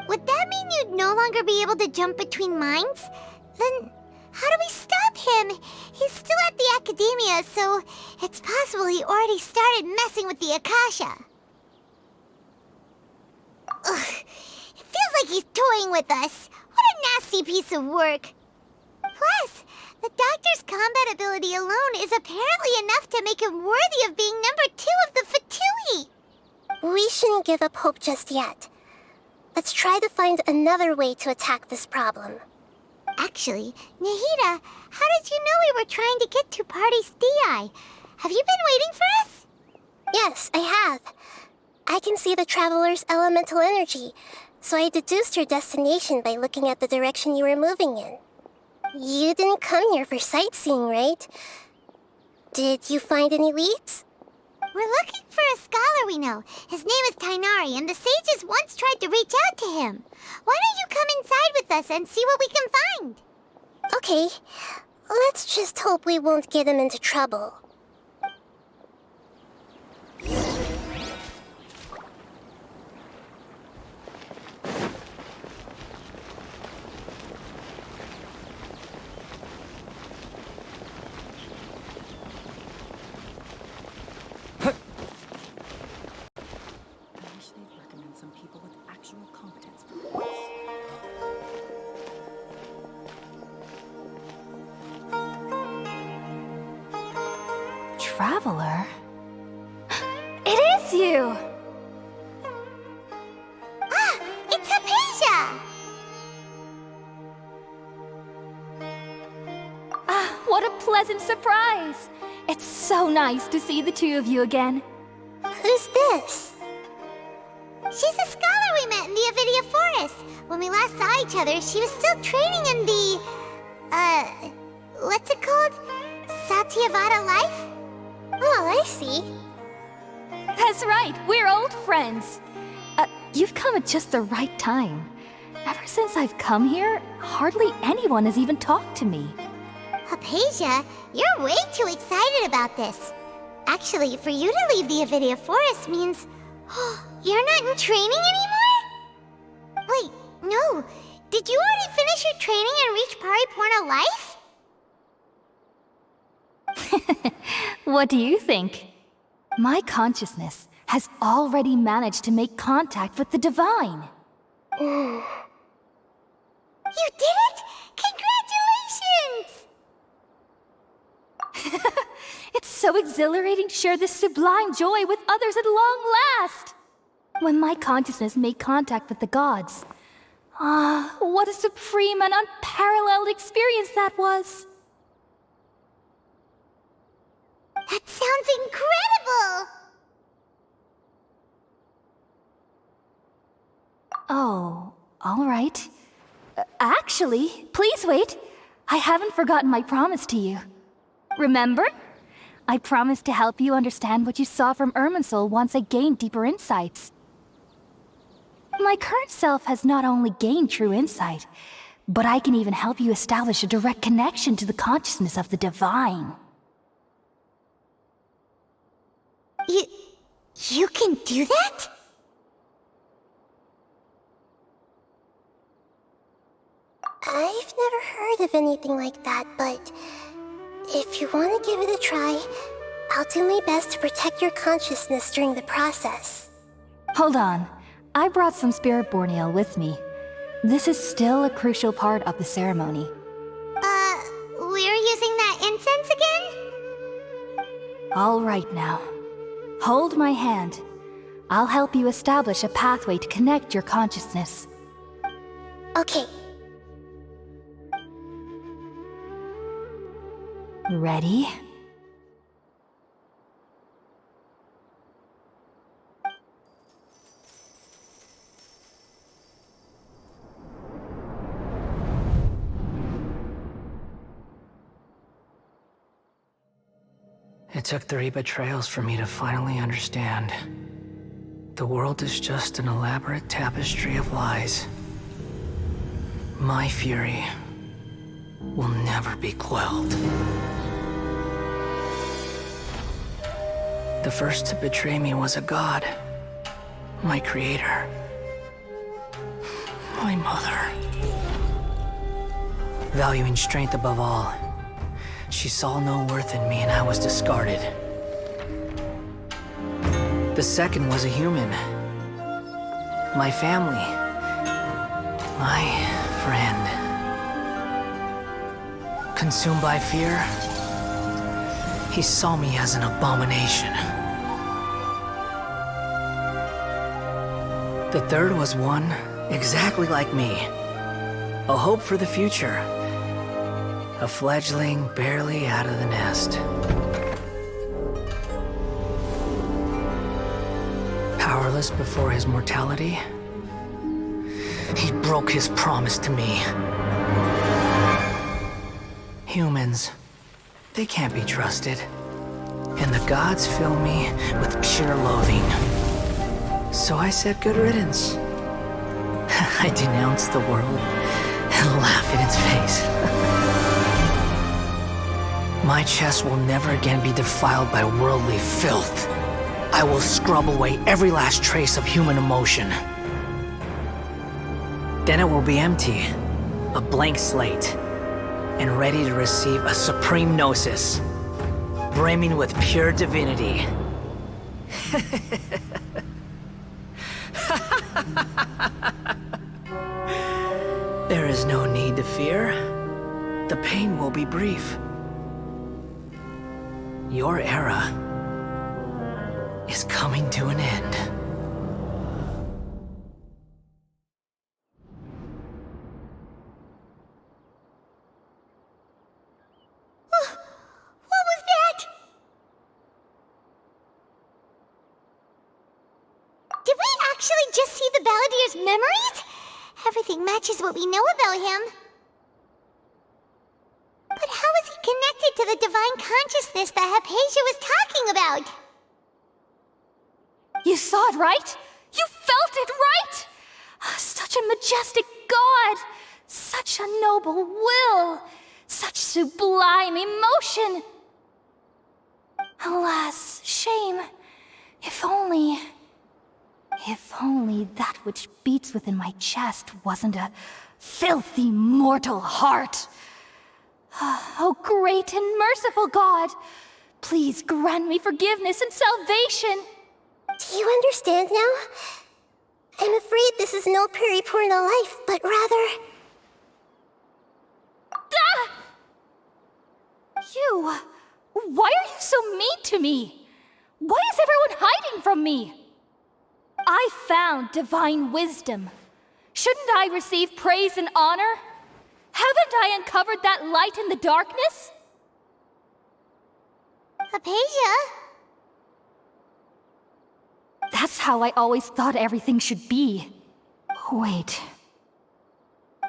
S2: Would that mean you'd no longer be able to jump between minds? Then how do we stop him? He's still at the Academia, so it's possible he already started messing with the Akasha. Ugh, it feels like like he's toying with us. What a nasty piece of work. Plus, the doctor's combat ability alone is apparently enough to make him worthy of being number 2 of the Fatui.
S3: We shouldn't give up hope just yet. Let's try to find another way to attack this problem.
S2: Actually, Nahida, how did you know we were trying to get to Party's DI? Have you been waiting for us?
S3: Yes, I have. I can see the Traveler's elemental energy, so I deduced your destination by looking at the direction you were moving in. You didn't come here for sightseeing, right? Did you find any leads?
S2: We're looking for a scholar we know. His name is Tainari, and the sages once tried to reach out to him. Why don't you come inside with us and see what we can find?
S3: Okay, let's just hope we won't get him into trouble.
S1: Traveler? It is you!
S2: Ah, it's Hypatia!
S1: Ah, what a pleasant surprise! It's so nice to see the two of you again.
S3: Who's this?
S2: She's a scholar we met in the Avidia Forest. When we last saw each other, she was still training in the... what's it called? Satyavada life?
S3: Oh, I see.
S1: That's right, we're old friends. You've come at just the right time. Ever since I've come here, hardly anyone has even talked to me.
S2: Hypatia, you're way too excited about this. Actually, for you to leave the Avidia Forest means... you're not in training anymore? Wait, no. Did you already finish your training and reach Paripurna life?
S1: What do you think? My consciousness has already managed to make contact with the divine.
S2: You did it? Congratulations!
S1: It's so exhilarating to share this sublime joy with others at long last! When my consciousness made contact with the gods. Ah, what a supreme and unparalleled experience that was!
S2: That sounds incredible!
S1: Oh, all right. Actually, please wait. I haven't forgotten my promise to you. Remember? I promised to help you understand what you saw from Irminsul once I gained deeper insights. My current self has not only gained true insight, but I can even help you establish a direct connection to the consciousness of the divine.
S2: You can do that?
S3: I've never heard of anything like that, but if you want to give it a try, I'll do my best to protect your consciousness during the process.
S1: Hold on. I brought some Spirit Borneo with me. This is still a crucial part of the ceremony.
S2: We're using that incense again?
S1: All right now. Hold my hand. I'll help you establish a pathway to connect your consciousness.
S3: Okay.
S1: Ready?
S5: It took 3 betrayals for me to finally understand. The world is just an elaborate tapestry of lies. My fury will never be quelled. The first to betray me was a god. My creator. My mother. Valuing strength above all, she saw no worth in me and I was discarded. The second was a human. My family.
S10: My friend. Consumed by fear, he saw me as an abomination. The third was one exactly like me. A hope for the future. A fledgling barely out of the nest. Powerless before his mortality, he broke his promise to me. Humans, they can't be trusted. And the gods fill me with pure loathing. So I said good riddance. I denounced the world and laughed in its face. My chest will never again be defiled by worldly filth. I will scrub away every last trace of human emotion. Then it will be empty, a blank slate, and ready to receive a supreme gnosis, brimming with pure divinity. There is no need to fear. The pain will be brief. Your era is coming to an end.
S2: What was that? Did we actually just see the Balladier's memories? Everything matches what we know about him. But how is he connected to the divine consciousness that Hypatia was talking about?
S6: You saw it, right? You felt it, right? Such a majestic god! Such a noble will! Such sublime emotion! Alas, shame. If only that which beats within my chest wasn't a filthy mortal heart. Oh, great and merciful God, please grant me forgiveness and salvation.
S3: Do you understand now? I'm afraid this is no Purina life, but rather...
S6: Ah! You! Why are you so mean to me? Why is everyone hiding from me? I found divine wisdom. Shouldn't I receive praise and honor? Haven't I uncovered that light in the darkness?
S2: Hypatia?
S6: That's how I always thought everything should be. Wait.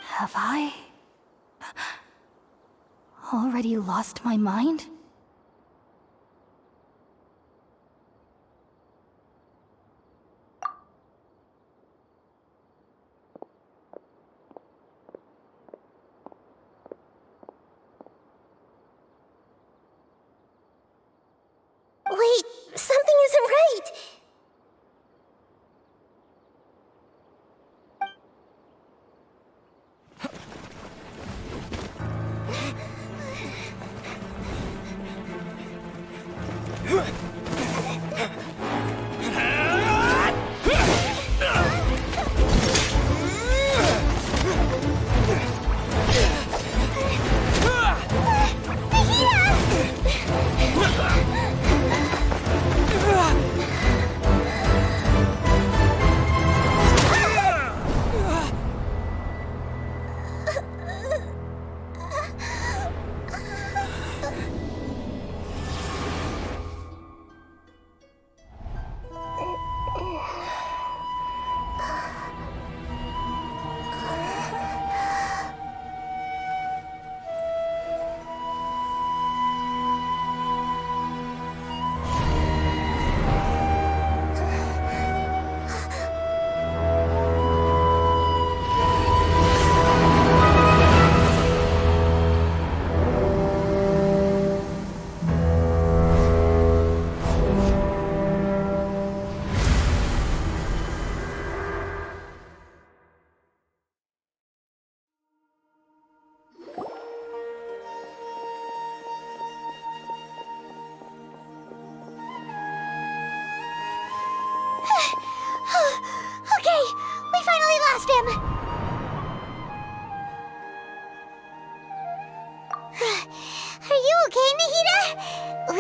S6: Have I already lost my mind?
S3: Wait, something isn't right.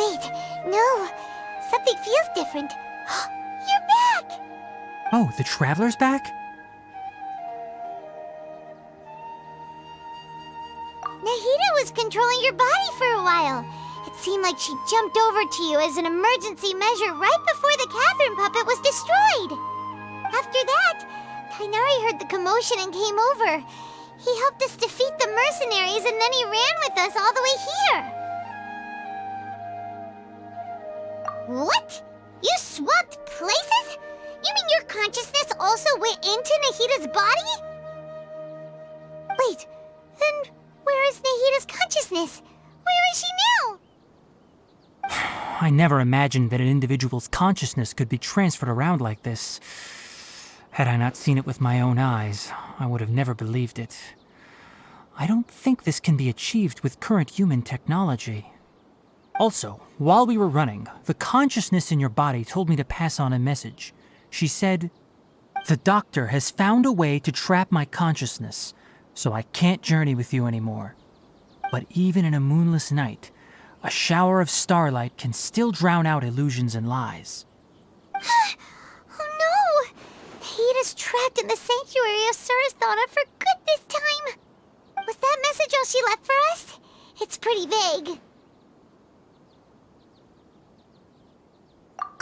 S2: Wait, no. Something feels different. You're back!
S11: Oh, the Traveler's back?
S2: Nahida was controlling your body for a while. It seemed like she jumped over to you as an emergency measure right before the Catherine puppet was destroyed. After that, Tainari heard the commotion and came over. He helped us defeat the mercenaries and then he ran with us all the way here. What? You swapped places? You mean your consciousness also went into Nahida's body? Wait, then where is Nahida's consciousness? Where is she now?
S11: I never imagined that an individual's consciousness could be transferred around like this. Had I not seen it with my own eyes, I would have never believed it. I don't think this can be achieved with current human technology. Also, while we were running, the consciousness in your body told me to pass on a message. She said, "The doctor has found a way to trap my consciousness, so I can't journey with you anymore. But even in a moonless night, a shower of starlight can still drown out illusions and lies."
S2: Oh no! Nahida's trapped in the sanctuary of Surasthana for good this time. Was that message all she left for us? It's pretty vague.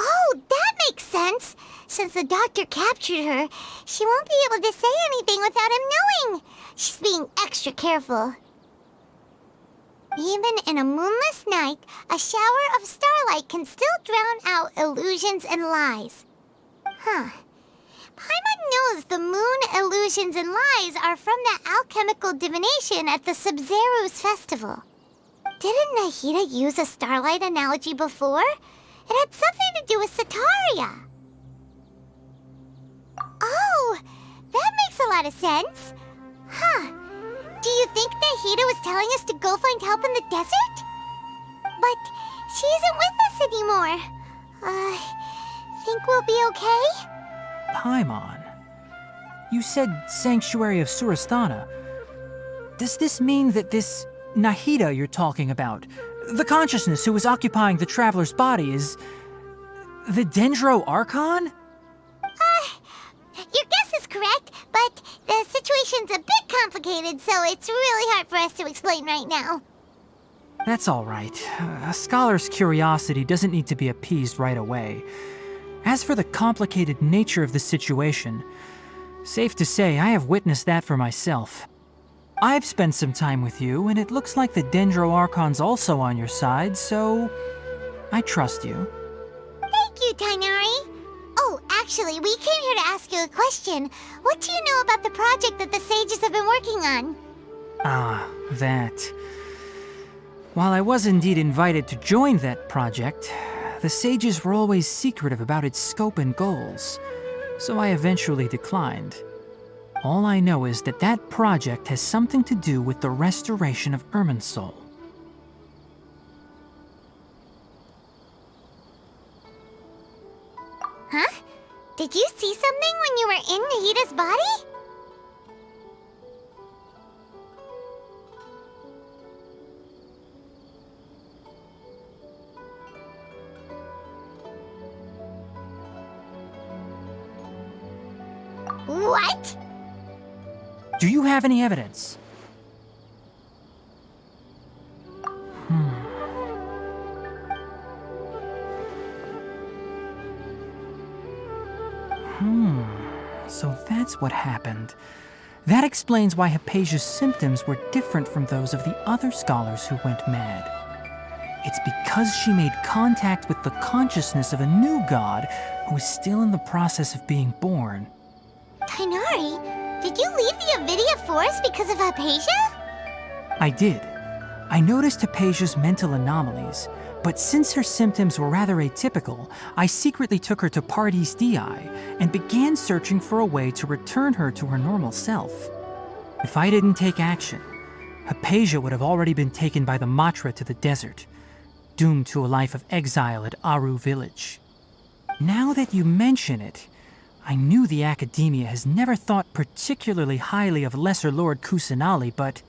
S2: Oh, that makes sense. Since the doctor captured her, she won't be able to say anything without him knowing. She's being extra careful. Even in a moonless night, a shower of starlight can still drown out illusions and lies. Huh. Paimon knows the moon illusions and lies are from that alchemical divination at the Sub-Zero's festival. Didn't Nahida use a starlight analogy before? It had something to do with Sataria. Oh, that makes a lot of sense. Huh. Do you think Nahida was telling us to go find help in the desert? But she isn't with us anymore. Think we'll be okay?
S11: Paimon, you said Sanctuary of Surasthana. Does this mean that this Nahida you're talking about, the consciousness who was occupying the Traveler's body, is the Dendro Archon?
S2: Your guess is correct, but the situation's a bit complicated, so it's really hard for us to explain right now.
S11: That's all right. A scholar's curiosity doesn't need to be appeased right away. As for the complicated nature of the situation, safe to say I have witnessed that for myself. I've spent some time with you, and it looks like the Dendro Archon's also on your side, so I trust you.
S2: Thank you, Tainari. Oh, actually, we came here to ask you a question. What do you know about the project that the sages have been working on?
S11: Ah, that. While I was indeed invited to join that project, the sages were always secretive about its scope and goals, so I eventually declined. All I know is that that project has something to do with the restoration of Irminsul.
S2: Huh? Did you see something when you were in Nahida's body? What?
S11: Do you have any evidence? So that's what happened. That explains why Hypatia's symptoms were different from those of the other scholars who went mad. It's because she made contact with the consciousness of a new god who is still in the process of being born.
S2: Tainari, did you leave the Avidia Forest because of Hypatia?
S11: I did. I noticed Hypatia's mental anomalies, but since her symptoms were rather atypical, I secretly took her to Pardes Dii and began searching for a way to return her to her normal self. If I didn't take action, Hypatia would have already been taken by the Matra to the desert, doomed to a life of exile at Aru village. Now that you mention it, I knew the Academia has never thought particularly highly of Lesser Lord Kusanali, but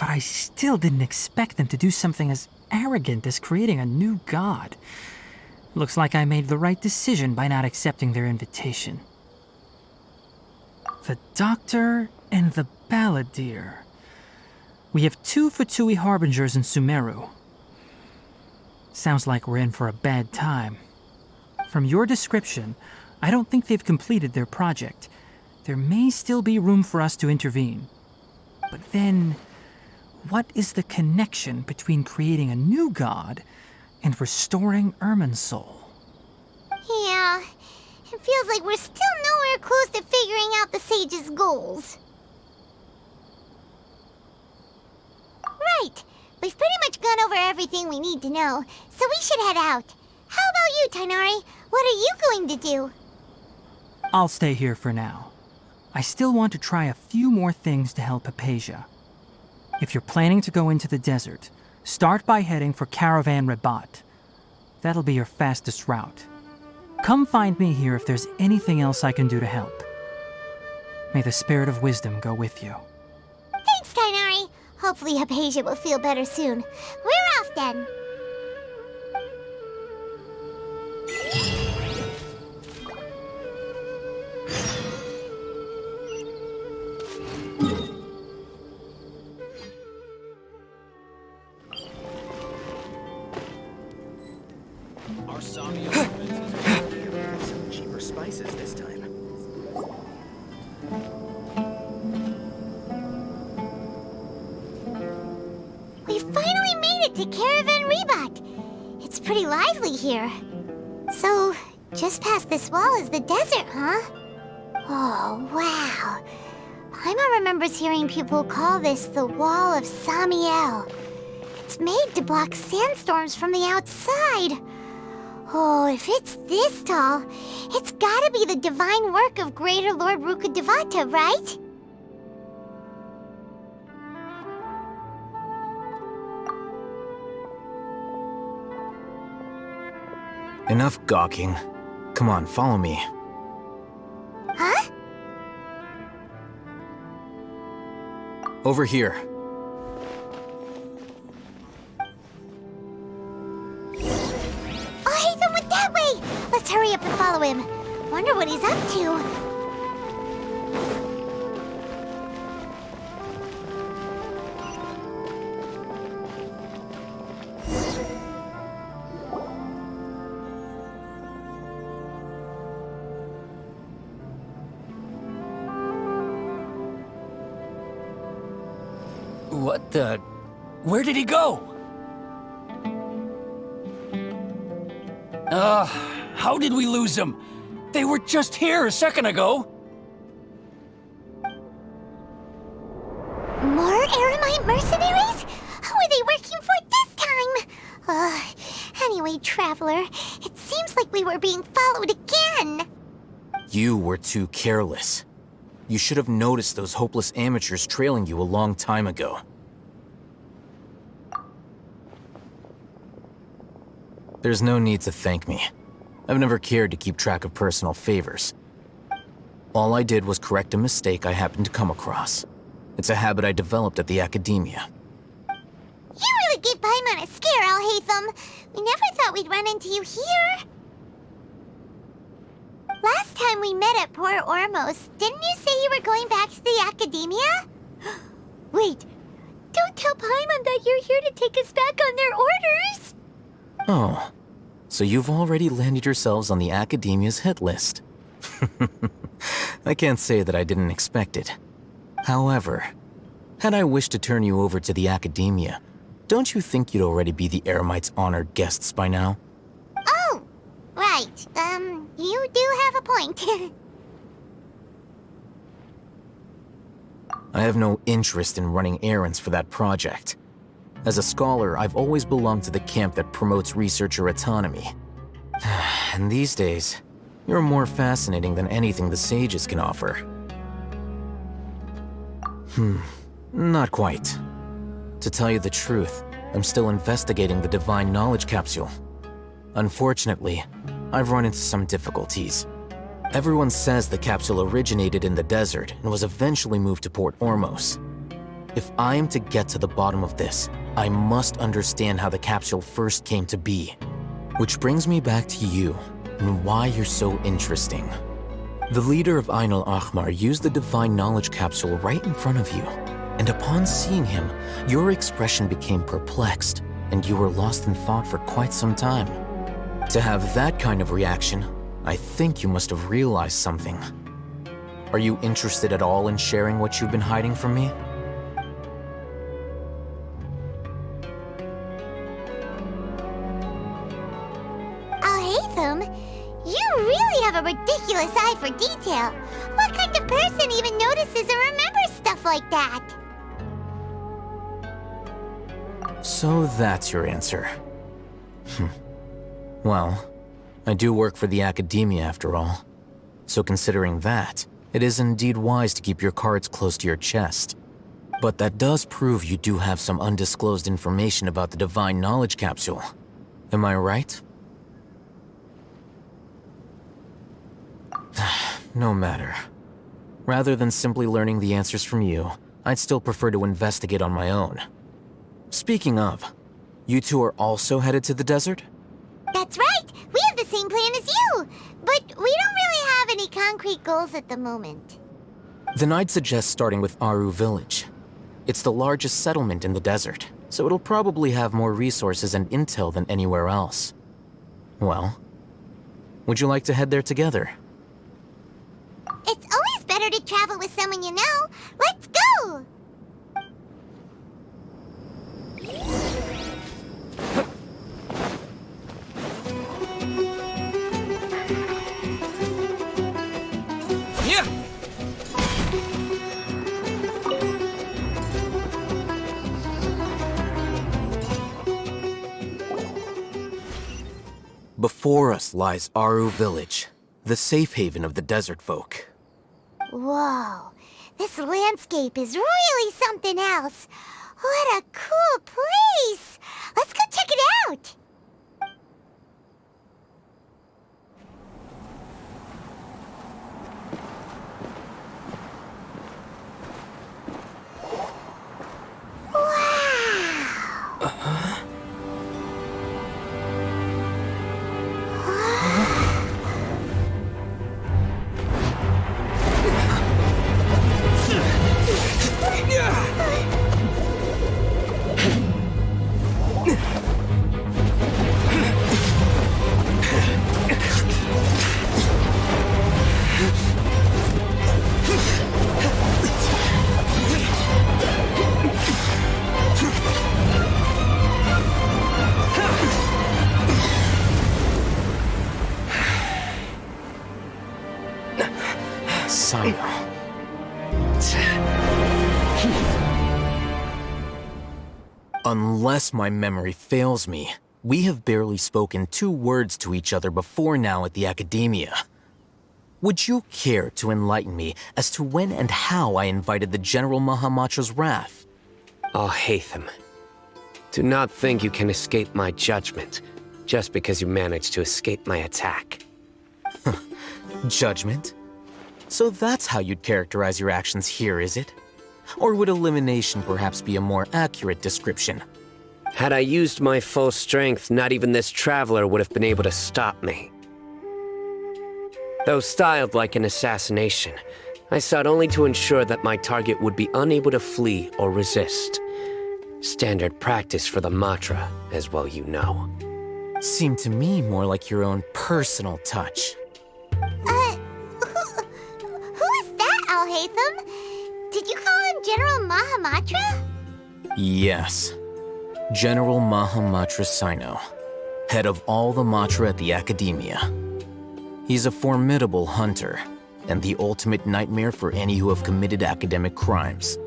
S11: I still didn't expect them to do something as arrogant as creating a new god. Looks like I made the right decision by not accepting their invitation. The Doctor and the Balladeer. We have 2 Fatui Harbingers in Sumeru. Sounds like we're in for a bad time. From your description, I don't think they've completed their project. There may still be room for us to intervene. But then, what is the connection between creating a new god and restoring Irminsul?
S2: Yeah, it feels like we're still nowhere close to figuring out the Sage's goals. Right, we've pretty much gone over everything we need to know, so we should head out. How about you, Tighnari? What are you going to do?
S11: I'll stay here for now. I still want to try a few more things to help Hypatia. If you're planning to go into the desert, start by heading for Caravan Rabat. That'll be your fastest route. Come find me here if there's anything else I can do to help. May the spirit of wisdom go with you.
S2: Thanks, Tighnari. Hopefully Hypatia will feel better soon. We're off then.
S12: Our Samio have some cheaper spices this time.
S2: We finally made it to Caravan Rabat. It's pretty lively here. So, just past this wall is the desert, huh? Oh, wow. Paimon remembers hearing people call this the Wall of Samiel. It's made to block sandstorms from the outside. Oh, if it's this tall, it's gotta be the divine work of Greater Lord Rukkhadevata, right?
S12: Enough gawking. Come on, follow me.
S2: Huh?
S12: Over here.
S2: Oh, Haytham went that way! Let's hurry up and follow him. Wonder what he's up to.
S9: What the... Where did he go? How did we lose them? They were just here a second ago.
S2: More Eremite mercenaries? Who are they working for this time? Anyway, Traveler, it seems like we were being followed again.
S12: You were too careless. You should have noticed those hopeless amateurs trailing you a long time ago. There's no need to thank me. I've never cared to keep track of personal favors. All I did was correct a mistake I happened to come across. It's a habit I developed at the Academia.
S2: You really gave Paimon a scare, Alhaitham. We never thought we'd run into you here. Last time we met at Port Ormos, didn't you say you were going back to the Academia? Wait, don't tell Paimon that you're here to take us back on their orders!
S12: Oh, so you've already landed yourselves on the Academia's hit list. I can't say that I didn't expect it. However, had I wished to turn you over to the Academia, don't you think you'd already be the Eremites' honored guests by now?
S2: Oh, right. You do have a point.
S12: I have no interest in running errands for that project. As a scholar, I've always belonged to the camp that promotes researcher autonomy. And these days, you're more fascinating than anything the sages can offer. Not quite. To tell you the truth, I'm still investigating the Divine Knowledge Capsule. Unfortunately, I've run into some difficulties. Everyone says the capsule originated in the desert and was eventually moved to Port Ormos. If I am to get to the bottom of this, I must understand how the capsule first came to be. Which brings me back to you, and why you're so interesting. The leader of Ain al-Ahmar used the Divine Knowledge Capsule right in front of you, and upon seeing him, your expression became perplexed, and you were lost in thought for quite some time. To have that kind of reaction, I think you must have realized something. Are you interested at all in sharing what you've been hiding from me?
S2: Alhaitham, you really have a ridiculous eye for detail. What kind of person even notices or remembers stuff like that?
S12: So that's your answer. Well, I do work for the Academia after all. So considering that, it is indeed wise to keep your cards close to your chest. But that does prove you do have some undisclosed information about the Divine Knowledge Capsule. Am I right? No matter. Rather than simply learning the answers from you, I'd still prefer to investigate on my own. Speaking of, you two are also headed to the desert?
S2: That's right! We have the same plan as you! But we don't really have any concrete goals at the moment.
S12: Then I'd suggest starting with Aru Village. It's the largest settlement in the desert, so it'll probably have more resources and intel than anywhere else. Well, would you like to head there together?
S2: It's always better to travel with someone you know. Let's go!
S12: Before us lies Aru Village, the safe haven of the desert folk.
S2: Whoa, this landscape is really something else. What a cool place! Let's go check it out!
S12: Unless my memory fails me, we have barely spoken 2 words to each other before now at the Academia. Would you care to enlighten me as to when and how I invited the General Mahamatra's wrath?
S13: Alhaitham, do not think you can escape my judgment just because you managed to escape my attack.
S12: Judgment? So that's how you'd characterize your actions here, is it? Or would elimination perhaps be a more accurate description?
S13: Had I used my full strength, not even this traveler would have been able to stop me. Though styled like an assassination, I sought only to ensure that my target would be unable to flee or resist. Standard practice for the Matra, as well you know.
S12: Seemed to me more like your own personal touch.
S2: Who is that, Alhaitham? Did you call him General Mahamatra?
S12: Yes. General Mahamatra Sino, head of all the Matra at the Academia. He's a formidable hunter, and the ultimate nightmare for any who have committed academic crimes.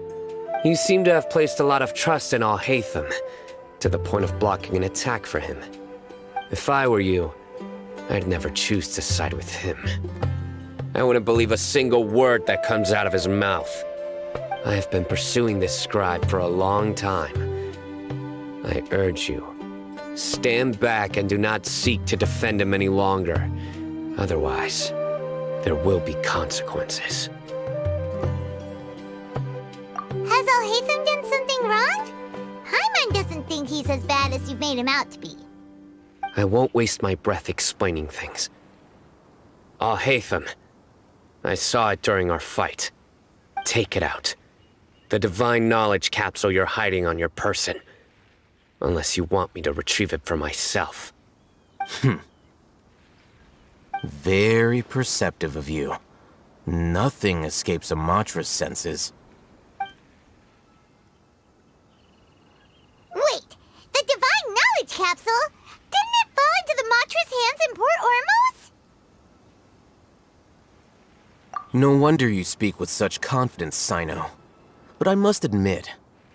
S13: You seem to have placed a lot of trust in Alhaitham, to the point of blocking an attack for him. If I were you, I'd never choose to side with him. I wouldn't believe a single word that comes out of his mouth. I have been pursuing this scribe for a long time. I urge you, stand back and do not seek to defend him any longer. Otherwise, there will be consequences.
S2: Has Alhaitham done something wrong? Paimon doesn't think he's as bad as you've made him out to be.
S13: I won't waste my breath explaining things. Al-Haytham. I saw it during our fight. Take it out. The divine knowledge capsule you're hiding on your person. Unless you want me to retrieve it for myself.
S12: Very perceptive of you. Nothing escapes a Matra's senses.
S2: Wait! The divine knowledge capsule? Didn't it fall into the Matra's hands in Port Ormos?
S12: No wonder you speak with such confidence, Sino. But I must admit,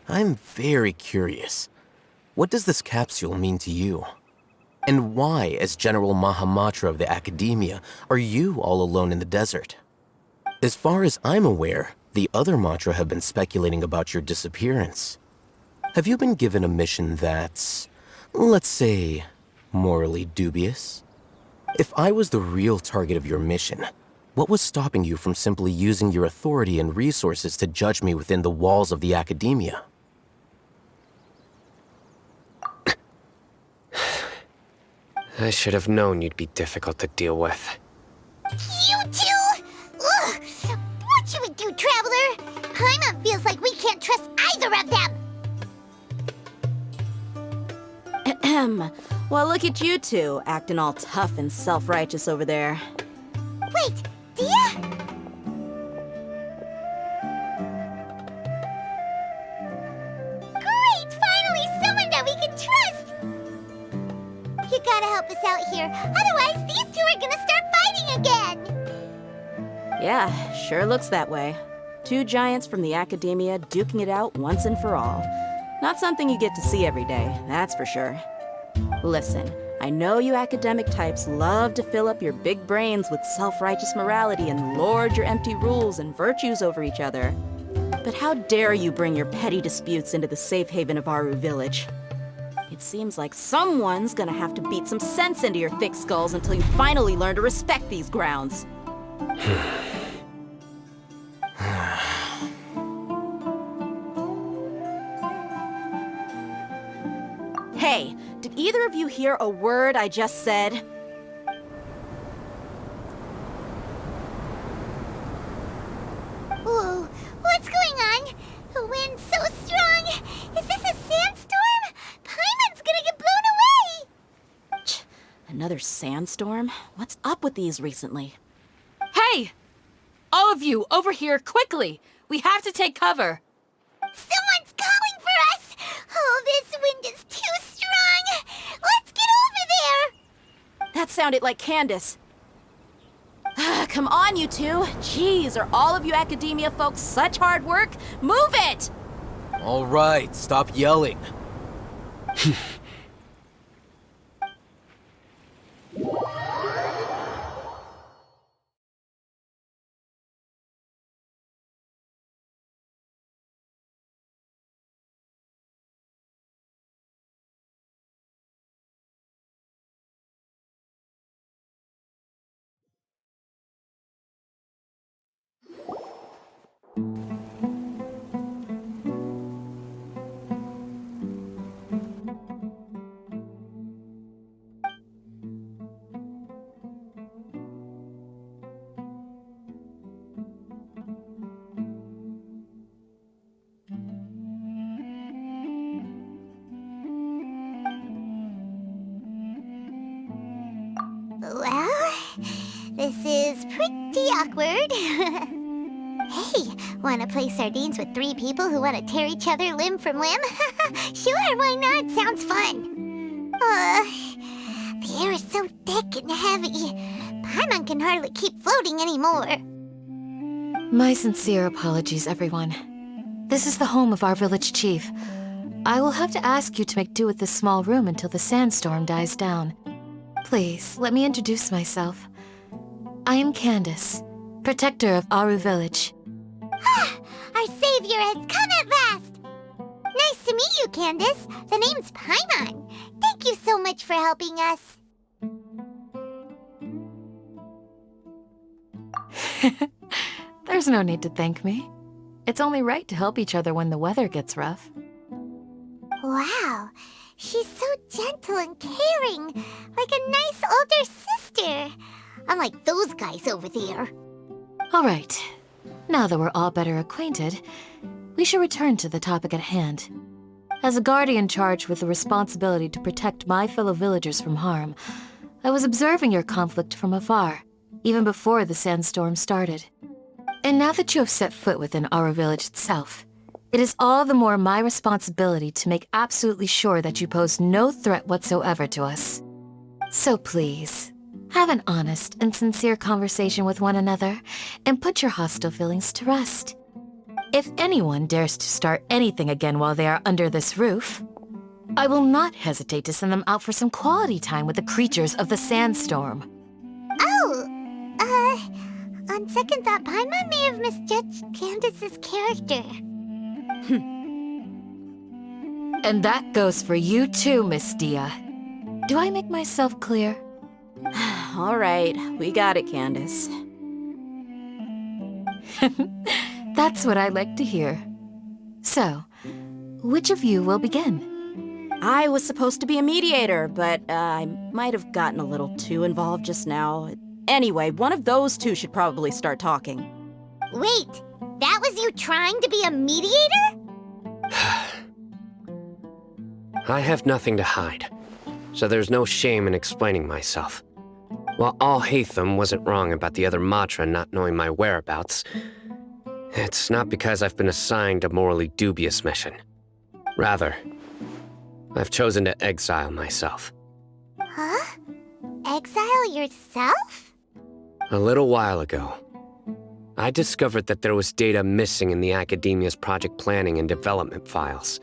S12: I'm very curious. What does this capsule mean to you? And why, as General Mahamatra of the Academia, are you all alone in the desert? As far as I'm aware, the other Matra have been speculating about your disappearance. Have you been given a mission that's, let's say, morally dubious? If I was the real target of your mission, what was stopping you from simply using your authority and resources to judge me within the walls of the Academia?
S13: I should have known you'd be difficult to deal with.
S2: You two? Ugh! What should we do, Traveler? Paimon feels like we can't trust either of them!
S14: Ahem. Well, look at you two, acting all tough and self-righteous over there.
S2: Wait, Dia? Great! Finally, someone that we can trust! You gotta help us out here, otherwise these two are gonna start fighting again!
S14: Yeah, sure looks that way. Two giants from the Academia duking it out once and for all. Not something you get to see every day, that's for sure. Listen, I know you academic types love to fill up your big brains with self-righteous morality and lord your empty rules and virtues over each other. But how dare you bring your petty disputes into the safe haven of Aru Village? It seems like someone's gonna have to beat some sense into your thick skulls until you finally learn to respect these grounds. Hey, did either of you hear a word I just said?
S2: Whoa, what's going on? The wind's so strong! Is this a sandstorm? Paimon's gonna get blown away!
S14: Another sandstorm? What's up with these recently?
S7: Hey! All of you, over here, quickly! We have to take cover!
S2: Someone's calling for us! Oh, this wind is too strong! Let's get over there!
S14: That sounded like Candace. Come on, you two. Jeez, are all of you Academia folks such hard work? Move it!
S12: All right, stop yelling.
S2: Well, this is pretty awkward. Hey, wanna play sardines with 3 people who wanna tear each other limb from limb? Sure, why not? Sounds fun. The air is so thick and heavy. Paimon can hardly keep floating anymore.
S6: My sincere apologies, everyone. This is the home of our village chief. I will have to ask you to make do with this small room until the sandstorm dies down. Please, let me introduce myself. I am Candace, protector of Aru Village.
S2: Our savior has come at last! Nice to meet you, Candace. The name's Paimon. Thank you so much for helping us.
S6: There's no need to thank me. It's only right to help each other when the weather gets rough.
S2: Wow, She's so gentle and caring, like a nice older sister. Unlike those guys over there.
S7: All right. Now that we're all better acquainted, we should return to the topic at hand. As a guardian charged with the responsibility to protect my fellow villagers from harm, I was observing your conflict from afar, even before the sandstorm started. And now that you have set foot within our village itself, it is all the more my responsibility to make absolutely sure that you pose no threat whatsoever to us. So please, have an honest and sincere conversation with one another, and put your hostile feelings to rest. If anyone dares to start anything again while they are under this roof, I will not hesitate to send them out for some quality time with the creatures of the sandstorm.
S2: On second thought, Paimon may have misjudged Candace's character.
S7: And that goes for you too, Miss Dia. Do I make myself clear?
S14: All right, we got it, Candace.
S7: That's what I like to hear. So, which of you will begin?
S14: I was supposed to be a mediator, but I might have gotten a little too involved just now. Anyway, one of those two should probably start talking.
S2: Wait, that was you trying to be a mediator?
S13: I have nothing to hide, so there's no shame in explaining myself. While Al-Haytham wasn't wrong about the other Matra not knowing my whereabouts, it's not because I've been assigned a morally dubious mission. Rather, I've chosen to exile myself.
S2: Huh? Exile yourself?
S13: A little while ago, I discovered that there was data missing in the Academia's project planning and development files.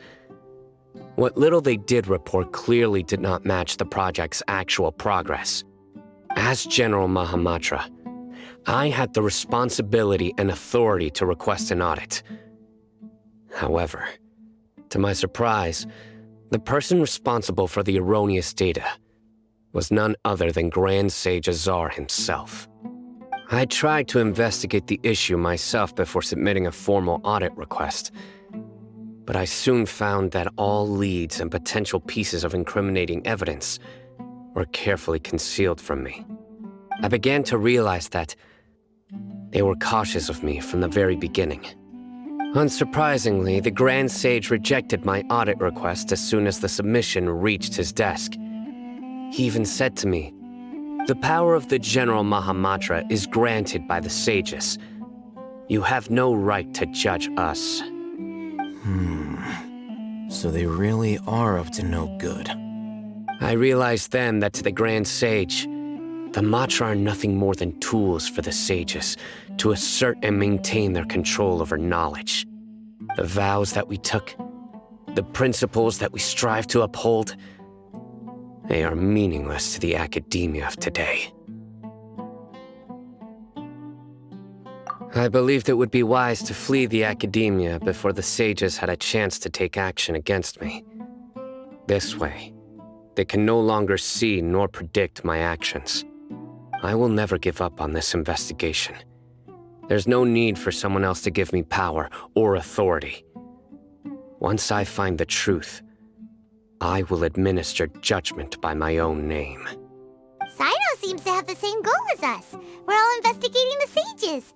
S13: What little they did report clearly did not match the project's actual progress. As General Mahamatra, I had the responsibility and authority to request an audit. However, to my surprise, the person responsible for the erroneous data was none other than Grand Sage Azar himself. I tried to investigate the issue myself before submitting a formal audit request, but I soon found that all leads and potential pieces of incriminating evidence were carefully concealed from me. I began to realize that they were cautious of me from the very beginning. Unsurprisingly, the Grand Sage rejected my audit request as soon as the submission reached his desk. He even said to me, "The power of the General Mahamatra is granted by the sages. You have no right to judge us."
S12: So they really are up to no good.
S13: I realized then that to the Grand Sage, the Matra are nothing more than tools for the sages to assert and maintain their control over knowledge. The vows that we took, the principles that we strive to uphold, they are meaningless to the academia of today. I believed it would be wise to flee the academia before the sages had a chance to take action against me. This way, they can no longer see nor predict my actions. I will never give up on this investigation. There's no need for someone else to give me power or authority. Once I find the truth, I will administer judgment by my own name.
S2: Sino seems to have the same goal as us. We're all investigating the sages.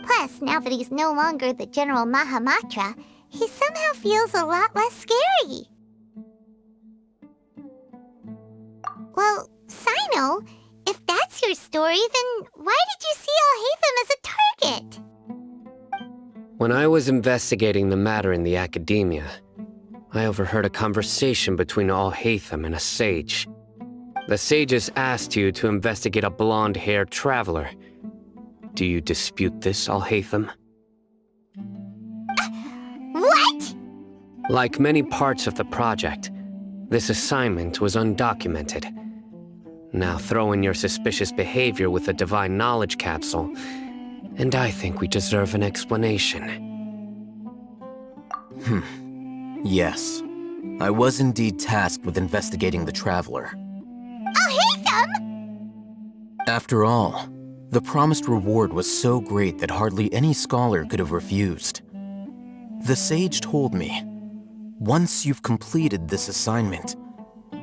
S2: Plus, now that he's no longer the General Mahamatra, he somehow feels a lot less scary. Well, Sino, if that's your story, then why did you see Al-Haytham as a target?
S13: When I was investigating the matter in the academia, I overheard a conversation between Al-Haytham and a sage. The sages asked you to investigate a blonde-haired traveler. Do you dispute this, Al-Haytham?
S2: What?
S13: Like many parts of the project, this assignment was undocumented. Now throw in your suspicious behavior with the Divine Knowledge Capsule, and I think we deserve an explanation.
S12: Yes. I was indeed tasked with investigating the Traveler.
S2: Al-Haytham!
S12: After all, the promised reward was so great that hardly any scholar could have refused. The sage told me, Once you've completed this assignment,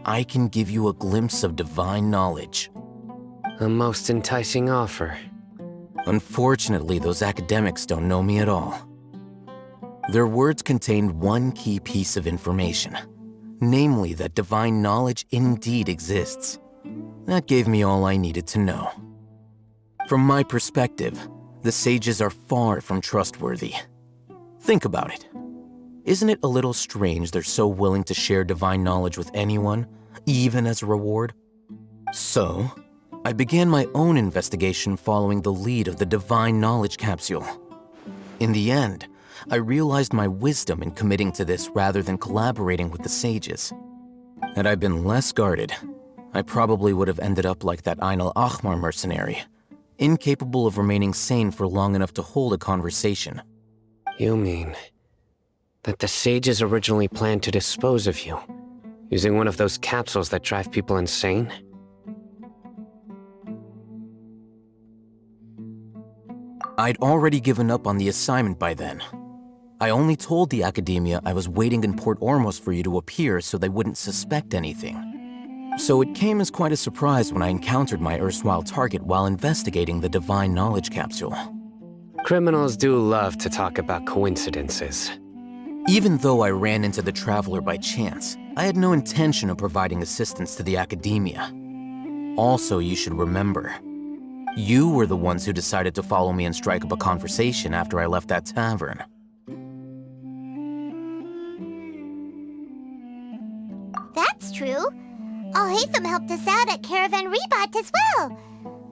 S12: I can give you a glimpse of divine knowledge.
S13: A most enticing offer.
S12: Unfortunately, those academics don't know me at all. Their words contained one key piece of information, namely that divine knowledge indeed exists. That gave me all I needed to know. From my perspective, the sages are far from trustworthy. Think about it. Isn't it a little strange they're so willing to share divine knowledge with anyone, even as a reward? So, I began my own investigation following the lead of the divine knowledge capsule. In the end, I realized my wisdom in committing to this rather than collaborating with the sages. Had I been less guarded, I probably would have ended up like that Ain al-Ahmar mercenary, incapable of remaining sane for long enough to hold a conversation.
S13: You mean that the sages originally planned to dispose of you, using one of those capsules that drive people insane?
S12: I'd already given up on the assignment by then. I only told the academia I was waiting in Port Ormos for you to appear so they wouldn't suspect anything. So it came as quite a surprise when I encountered my erstwhile target while investigating the divine knowledge capsule.
S13: Criminals do love to talk about coincidences.
S12: Even though I ran into the Traveler by chance, I had no intention of providing assistance to the academia. Also, you should remember, you were the ones who decided to follow me and strike up a conversation after I left that tavern.
S2: That's true. Al-Haytham helped us out at Caravan Rebat as well.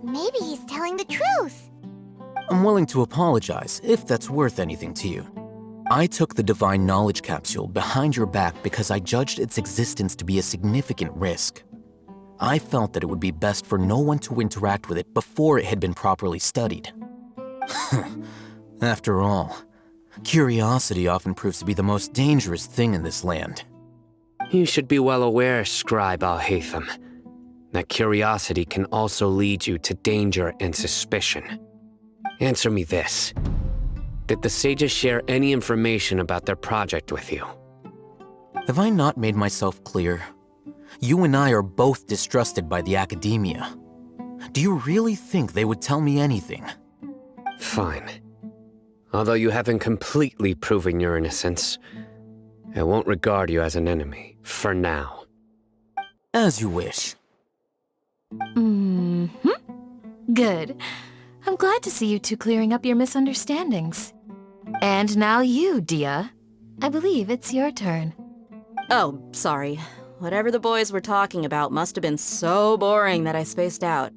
S2: Maybe he's telling the truth.
S12: I'm willing to apologize if that's worth anything to you. I took the divine knowledge capsule behind your back because I judged its existence to be a significant risk. I felt that it would be best for no one to interact with it before it had been properly studied. After all, curiosity often proves to be the most dangerous thing in this land.
S13: You should be well aware, Scribe Al-Haytham, that curiosity can also lead you to danger and suspicion. Answer me this. Did the sages share any information about their project with you?
S12: Have I not made myself clear? You and I are both distrusted by the academia. Do you really think they would tell me anything?
S13: Fine. Although you haven't completely proven your innocence, I won't regard you as an enemy, for now.
S12: As you wish.
S7: Good. I'm glad to see you two clearing up your misunderstandings. And now you, Dia. I believe it's your turn.
S14: Oh, sorry. Whatever the boys were talking about must have been so boring that I spaced out.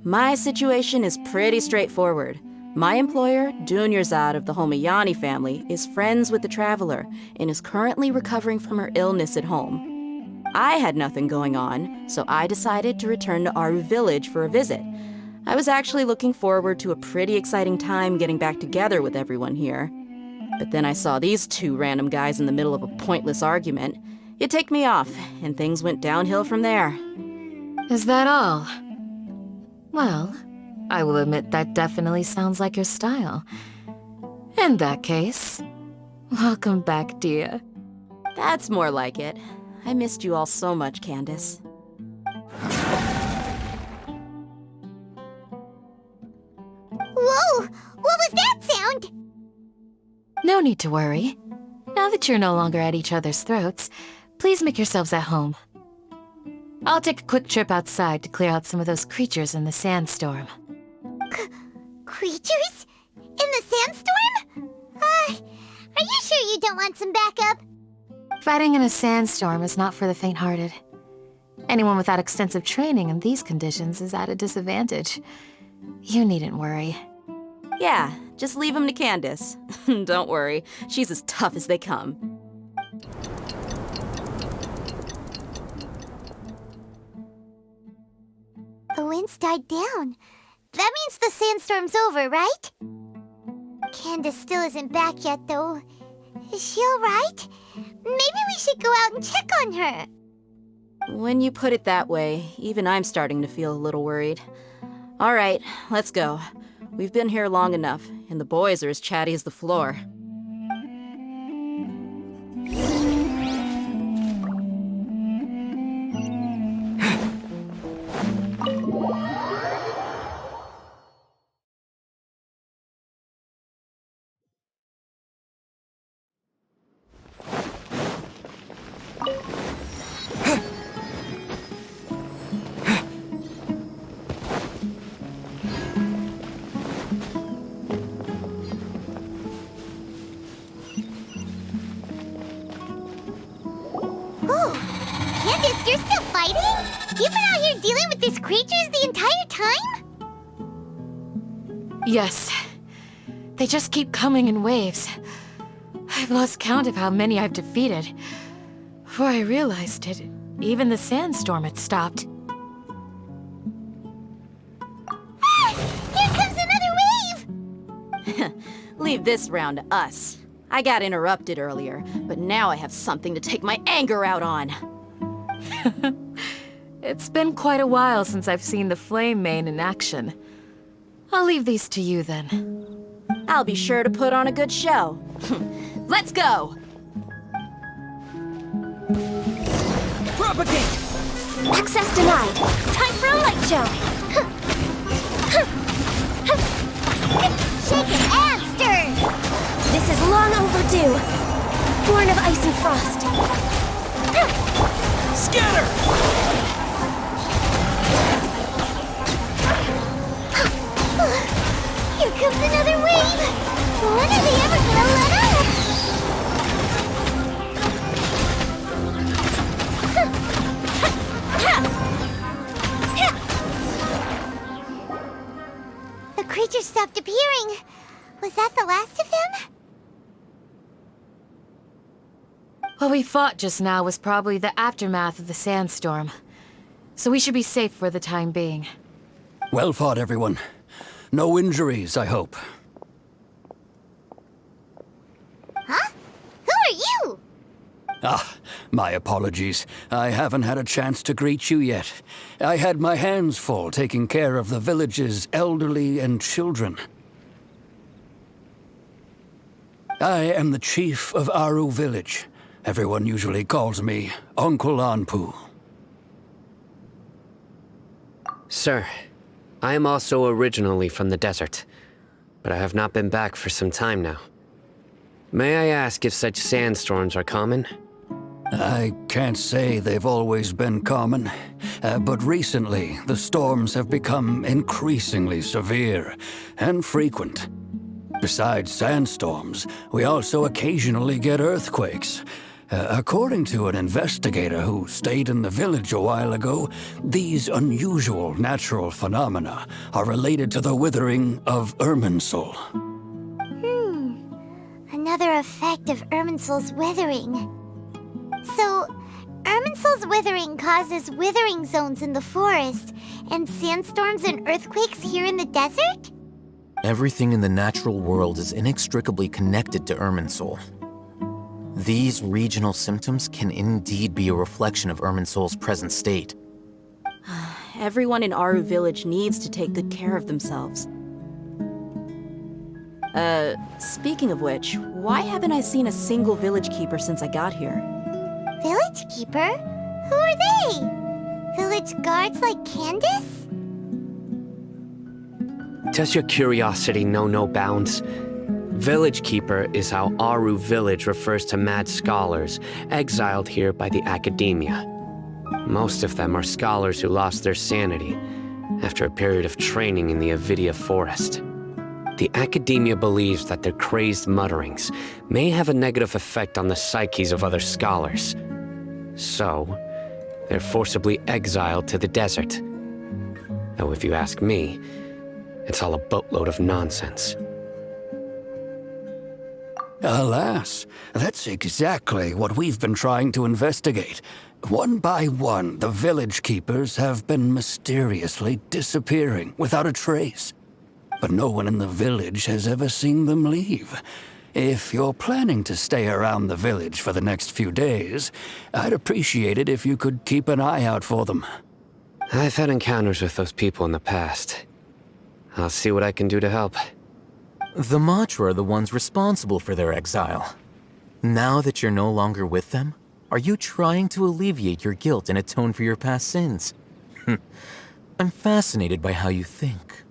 S14: My situation is pretty straightforward. My employer, Dunyarzad of the Homayani family, is friends with the Traveler and is currently recovering from her illness at home. I had nothing going on, so I decided to return to Aru village for a visit. I was actually looking forward to a pretty exciting time getting back together with everyone here. But then I saw these two random guys in the middle of a pointless argument. It ticked me off, and things went downhill from there.
S7: Is that all? Well, I will admit that definitely sounds like your style. In that case, welcome back, Dia.
S14: That's more like it. I missed you all so much, Candace.
S2: Whoa! What was that sound?
S7: No need to worry. Now that you're no longer at each other's throats, please make yourselves at home. I'll take a quick trip outside to clear out some of those creatures in the sandstorm.
S2: Creatures? In the sandstorm? Are you sure you don't want some backup?
S7: Fighting in a sandstorm is not for the faint-hearted. Anyone without extensive training in these conditions is at a disadvantage. You needn't worry.
S14: Yeah, just leave him to Candace. Don't worry, she's as tough as they come.
S2: The wind's died down. That means the sandstorm's over, right? Candace still isn't back yet, though. Is she alright? Maybe we should go out and check on her.
S14: When you put it that way, even I'm starting to feel a little worried. All right, let's go. We've been here long enough, and the boys are as chatty as the floor.
S2: You've been out here dealing with these creatures the entire time?
S7: Yes. They just keep coming in waves. I've lost count of how many I've defeated. Before I realized it, even the sandstorm had stopped.
S2: Ah! Here comes another wave!
S14: Leave this round to us. I got interrupted earlier, but now I have something to take my anger out on.
S7: It's been quite a while since I've seen the Flame Mane in action. I'll leave these to you then.
S14: I'll be sure to put on a good show. Let's go!
S3: Propagate! Access denied. Time for a light show.
S2: Shaken and stirred!
S3: This is long overdue. Born of ice and frost.
S9: Scatter!
S2: Here comes another wave! When are they ever gonna let up? The creatures stopped appearing. Was that the last of them?
S7: What we fought just now was probably the aftermath of the sandstorm. So we should be safe for the time being.
S15: Well fought, everyone. No injuries, I hope.
S2: Huh? Who are you?
S15: Ah, my apologies. I haven't had a chance to greet you yet. I had my hands full taking care of the village's elderly and children. I am the chief of Aru Village. Everyone usually calls me Uncle Anpu.
S13: Sir, I am also originally from the desert, but I have not been back for some time now. May I ask if such sandstorms are common?
S15: I can't say they've always been common, but recently the storms have become increasingly severe and frequent. Besides sandstorms, we also occasionally get earthquakes. According to an investigator who stayed in the village a while ago, these unusual natural phenomena are related to the withering of Irminsul.
S2: Another effect of Irminsul's withering. So, Irminsul's withering causes withering zones in the forest, and sandstorms and earthquakes here in the desert?
S12: Everything in the natural world is inextricably connected to Irminsul. These regional symptoms can indeed be a reflection of Irminsul's present state.
S14: Everyone in Aru Village needs to take good care of themselves. Speaking of which, why haven't I seen a single village keeper since I got here?
S2: Village keeper? Who are they? Village guards like Candace?
S13: Does your curiosity know no bounds? Village Keeper is how Aru Village refers to mad scholars exiled here by the academia. Most of them are scholars who lost their sanity after a period of training in the Avidia forest. The academia believes that their crazed mutterings may have a negative effect on the psyches of other scholars. So, they're forcibly exiled to the desert. Though if you ask me, it's all a boatload of nonsense.
S15: Alas, that's exactly what we've been trying to investigate. One by one, the village keepers have been mysteriously disappearing without a trace. But no one in the village has ever seen them leave. If you're planning to stay around the village for the next few days, I'd appreciate it if you could keep an eye out for them.
S13: I've had encounters with those people in the past. I'll see what I can do to help.
S12: The Matra are the ones responsible for their exile. Now that you're no longer with them, are you trying to alleviate your guilt and atone for your past sins? I'm fascinated by how you think.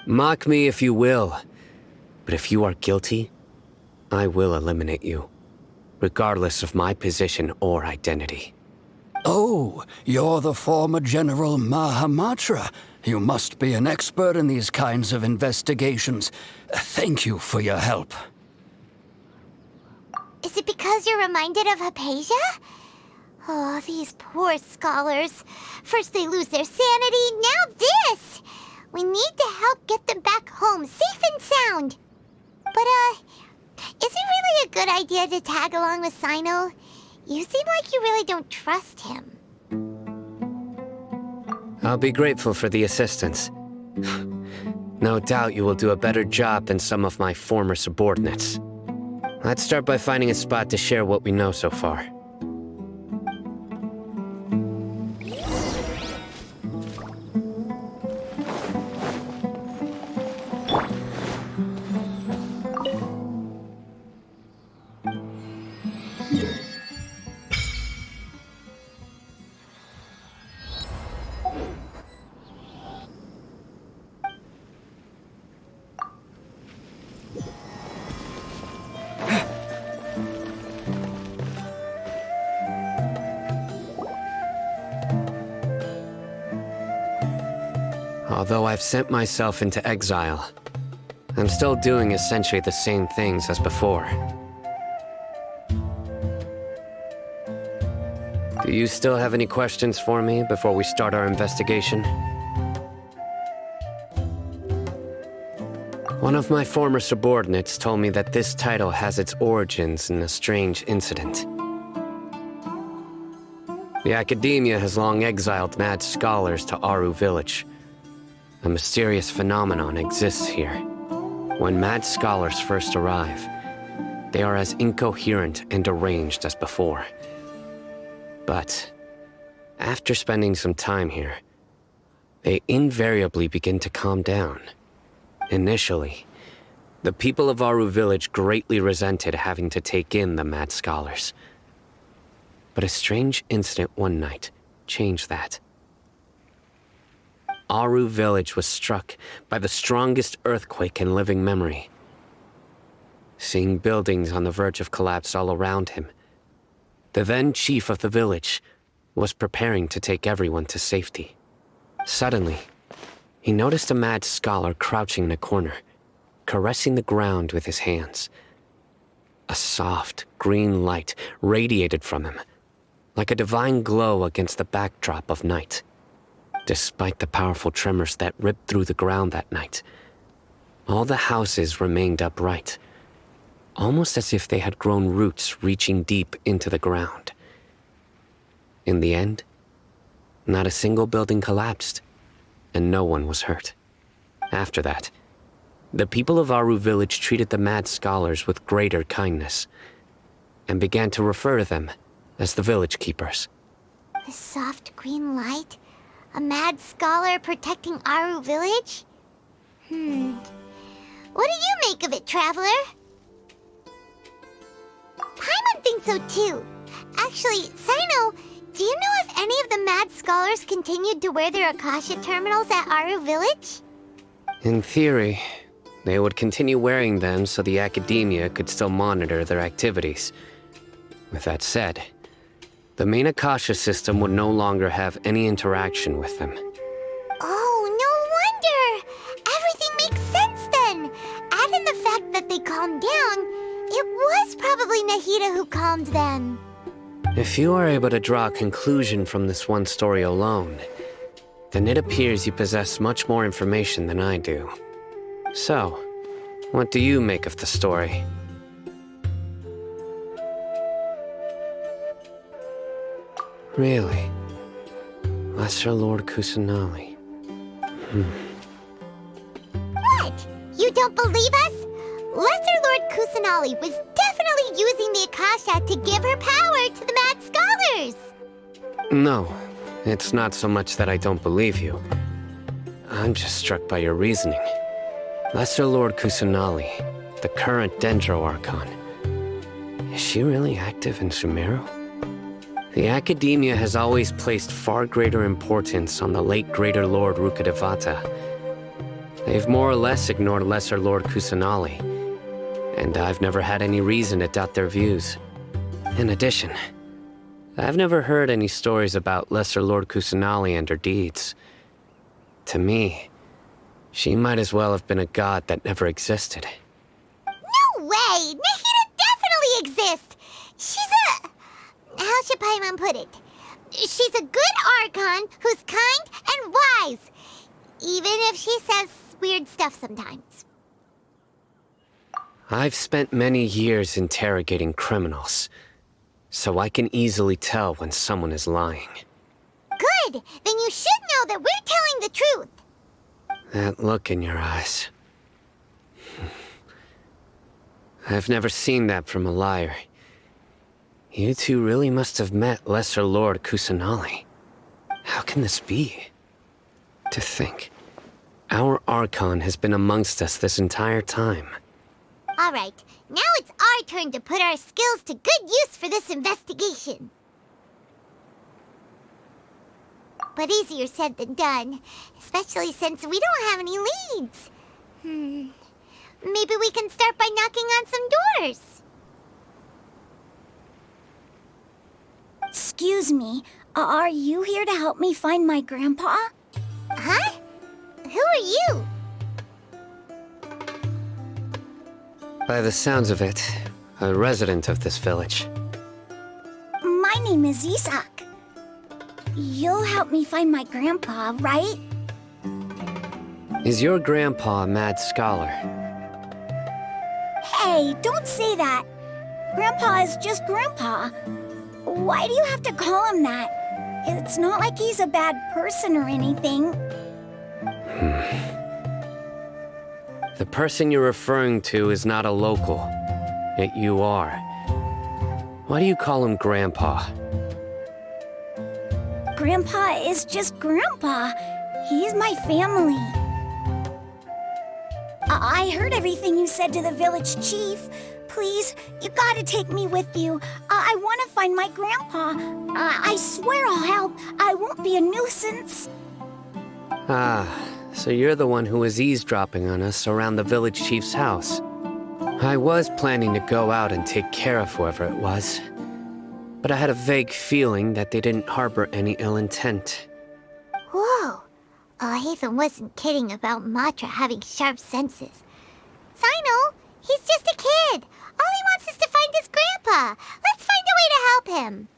S13: Mock me if you will, but if you are guilty, I will eliminate you, regardless of my position or identity.
S15: Oh, you're the former General Mahamatra. You must be an expert in these kinds of investigations. Thank you for your help.
S2: Is it because you're reminded of Hypatia? Oh, these poor scholars. First they lose their sanity, now this! We need to help get them back home, safe and sound. But, is it really a good idea to tag along with Sino? You seem like you really don't trust him.
S13: I'll be grateful for the assistance. No doubt you will do a better job than some of my former subordinates. Let's start by finding a spot to share what we know so far. Although I've sent myself into exile, I'm still doing essentially the same things as before. Do you still have any questions for me before we start our investigation? One of my former subordinates told me that this title has its origins in a strange incident. The Academia has long exiled mad scholars to Aru Village. A mysterious phenomenon exists here. When mad scholars first arrive, they are as incoherent and deranged as before. But after spending some time here, they invariably begin to calm down. Initially, the people of Aru Village greatly resented having to take in the mad scholars. But a strange incident one night changed that. Aru Village was struck by the strongest earthquake in living memory. Seeing buildings on the verge of collapse all around him, the then chief of the village was preparing to take everyone to safety. Suddenly, he noticed a mad scholar crouching in a corner, caressing the ground with his hands. A soft, green light radiated from him, like a divine glow against the backdrop of night. Despite the powerful tremors that ripped through the ground that night, all the houses remained upright, almost as if they had grown roots reaching deep into the ground. In the end, not a single building collapsed, and no one was hurt. After that, the people of Aru Village treated the mad scholars with greater kindness, and began to refer to them as the village keepers.
S2: The soft green light? A mad scholar protecting Aru Village? What do you make of it, Traveler? Paimon thinks so too. Actually, Sino, do you know if any of the mad scholars continued to wear their Akasha terminals at Aru Village?
S13: In theory, they would continue wearing them so the Academia could still monitor their activities. With that said, the main Akasha system would no longer have any interaction with them.
S2: Oh, no wonder! Everything makes sense then! Add in the fact that they calmed down, it was probably Nahida who calmed them.
S13: If you are able to draw a conclusion from this one story alone, then it appears you possess much more information than I do. So, what do you make of the story? Really? Lesser Lord Kusanali.
S2: What? You don't believe us? Lesser Lord Kusanali was definitely using the Akasha to give her power to the mad scholars!
S13: No, it's not so much that I don't believe you. I'm just struck by your reasoning. Lesser Lord Kusanali, the current Dendro Archon. Is she really active in Sumeru? The Academia has always placed far greater importance on the late Greater Lord Rukkhadevata. They've more or less ignored Lesser Lord Kusanali, and I've never had any reason to doubt their views. In addition, I've never heard any stories about Lesser Lord Kusanali and her deeds. To me, she might as well have been a god that never existed.
S2: No way! Nahida definitely exists! She's a... how should the Paimon put it. She's a good Archon who's kind and wise, even if she says weird stuff sometimes.
S13: I've spent many years interrogating criminals, so I can easily tell when someone is lying.
S2: Good! Then you should know that we're telling the truth.
S13: That look in your eyes. I've never seen that from a liar. You two really must have met Lesser Lord Kusanali. How can this be? To think, our Archon has been amongst us this entire time.
S2: Alright, now it's our turn to put our skills to good use for this investigation. But easier said than done, especially since we don't have any leads. Maybe we can start by knocking on some doors.
S3: Excuse me, are you here to help me find my grandpa?
S2: Huh? Who are you?
S13: By the sounds of it, a resident of this village.
S3: My name is Isak. You'll help me find my grandpa, right?
S13: Is your grandpa a mad scholar?
S3: Hey, don't say that. Grandpa is just Grandpa. Why do you have to call him that? It's not like he's a bad person or anything.
S13: The person you're referring to is not a local, yet you are. Why do you call him Grandpa?
S3: Grandpa is just Grandpa. He's my family. I heard everything you said to the village chief. Please, you gotta take me with you. I want to find my grandpa. I swear I'll help. I won't be a nuisance.
S13: Ah, so you're the one who was eavesdropping on us around the village chief's house. I was planning to go out and take care of whoever it was, but I had a vague feeling that they didn't harbor any ill intent.
S2: Whoa. Hatham wasn't kidding about Matra having sharp senses. Sino, he's just a kid. All he wants is to find his grandpa. Let's find a way to help him.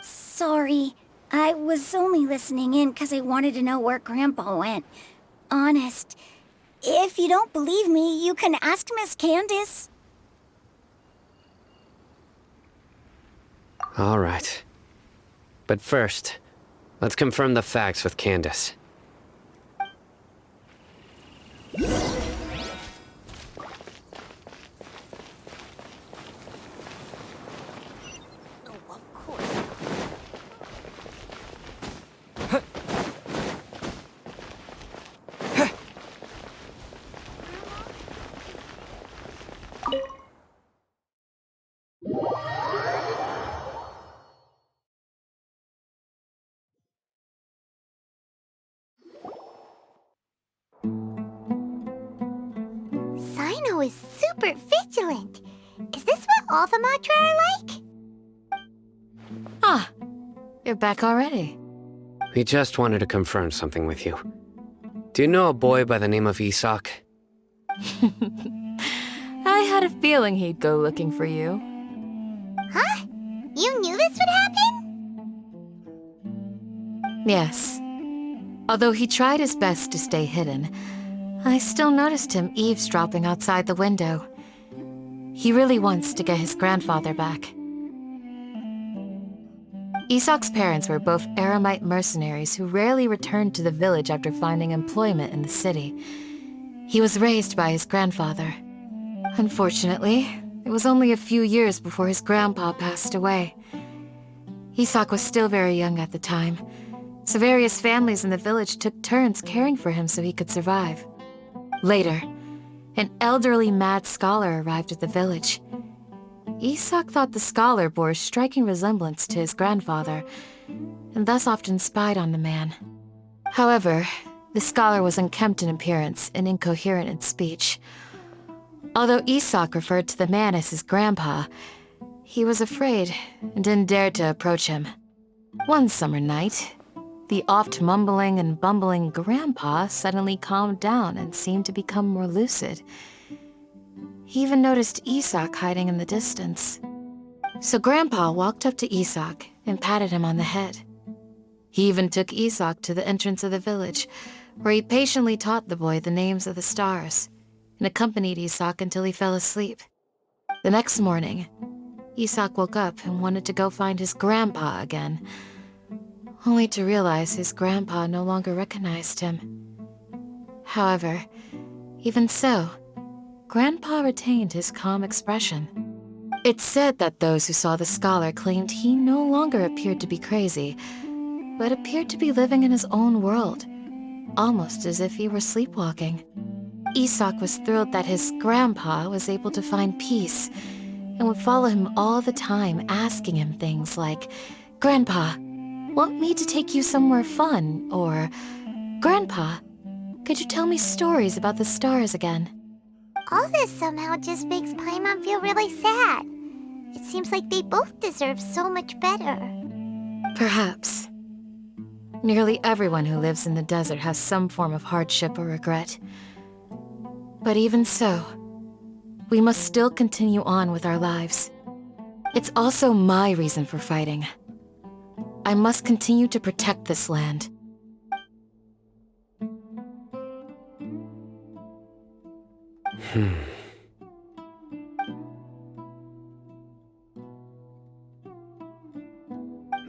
S3: Sorry. I was only listening in because I wanted to know where Grandpa went. Honest. If you don't believe me, you can ask Miss Candace.
S13: All right. But first, let's confirm the facts with Candace.
S2: Sino is super vigilant. Is this what all the Matra are like?
S7: Ah, you're back already.
S13: We just wanted to confirm something with you. Do you know a boy by the name of Isak?
S7: I had a feeling he'd go looking for you.
S2: Huh? You knew this would happen?
S7: Yes. Although he tried his best to stay hidden, I still noticed him eavesdropping outside the window. He really wants to get his grandfather back. Isak's parents were both Eremite mercenaries who rarely returned to the village after finding employment in the city. He was raised by his grandfather. Unfortunately, it was only a few years before his grandpa passed away. Isak was still very young at the time, so various families in the village took turns caring for him so he could survive. Later, an elderly mad scholar arrived at the village. Isak thought the scholar bore a striking resemblance to his grandfather, and thus often spied on the man. However, the scholar was unkempt in appearance and incoherent in speech. Although Isak referred to the man as his grandpa, he was afraid and didn't dare to approach him. One summer night, the oft mumbling and bumbling grandpa suddenly calmed down and seemed to become more lucid. He even noticed Isak hiding in the distance. So Grandpa walked up to Isak and patted him on the head. He even took Isak to the entrance of the village, where he patiently taught the boy the names of the stars, and accompanied Isak until he fell asleep. The next morning, Isak woke up and wanted to go find his grandpa again, only to realize his grandpa no longer recognized him. However, even so, Grandpa retained his calm expression. It's said that those who saw the scholar claimed he no longer appeared to be crazy, but appeared to be living in his own world, almost as if he were sleepwalking. Isak was thrilled that his grandpa was able to find peace, and would follow him all the time, asking him things like, "Grandpa, want me to take you somewhere fun?" Or, "Grandpa, could you tell me stories about the stars again?"
S2: All this somehow just makes Paimon feel really sad. It seems like they both deserve so much better.
S7: Perhaps. Nearly everyone who lives in the desert has some form of hardship or regret. But even so, we must still continue on with our lives. It's also my reason for fighting. I must continue to protect this land.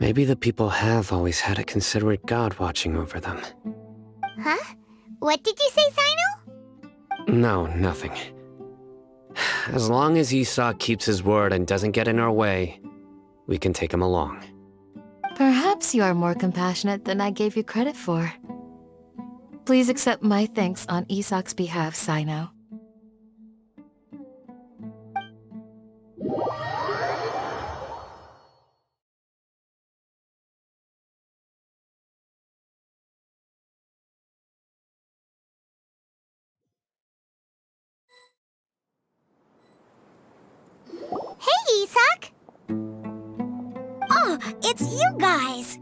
S13: Maybe the people have always had a considerate god watching over them.
S2: Huh? What did you say, Sino?
S13: No, nothing. As long as Isak keeps his word and doesn't get in our way, we can take him along.
S7: Perhaps you are more compassionate than I gave you credit for. Please accept my thanks on Isak's behalf, Sino.
S2: Hey, Isak!
S3: Oh, it's you guys!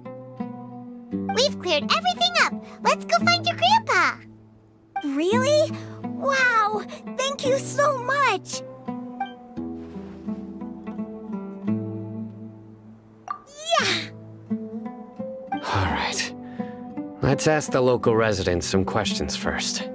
S2: We've cleared everything up. Let's go find your grandpa.
S3: Really? Wow! Thank you so much! Yeah!
S13: All right. Let's ask the local residents some questions first.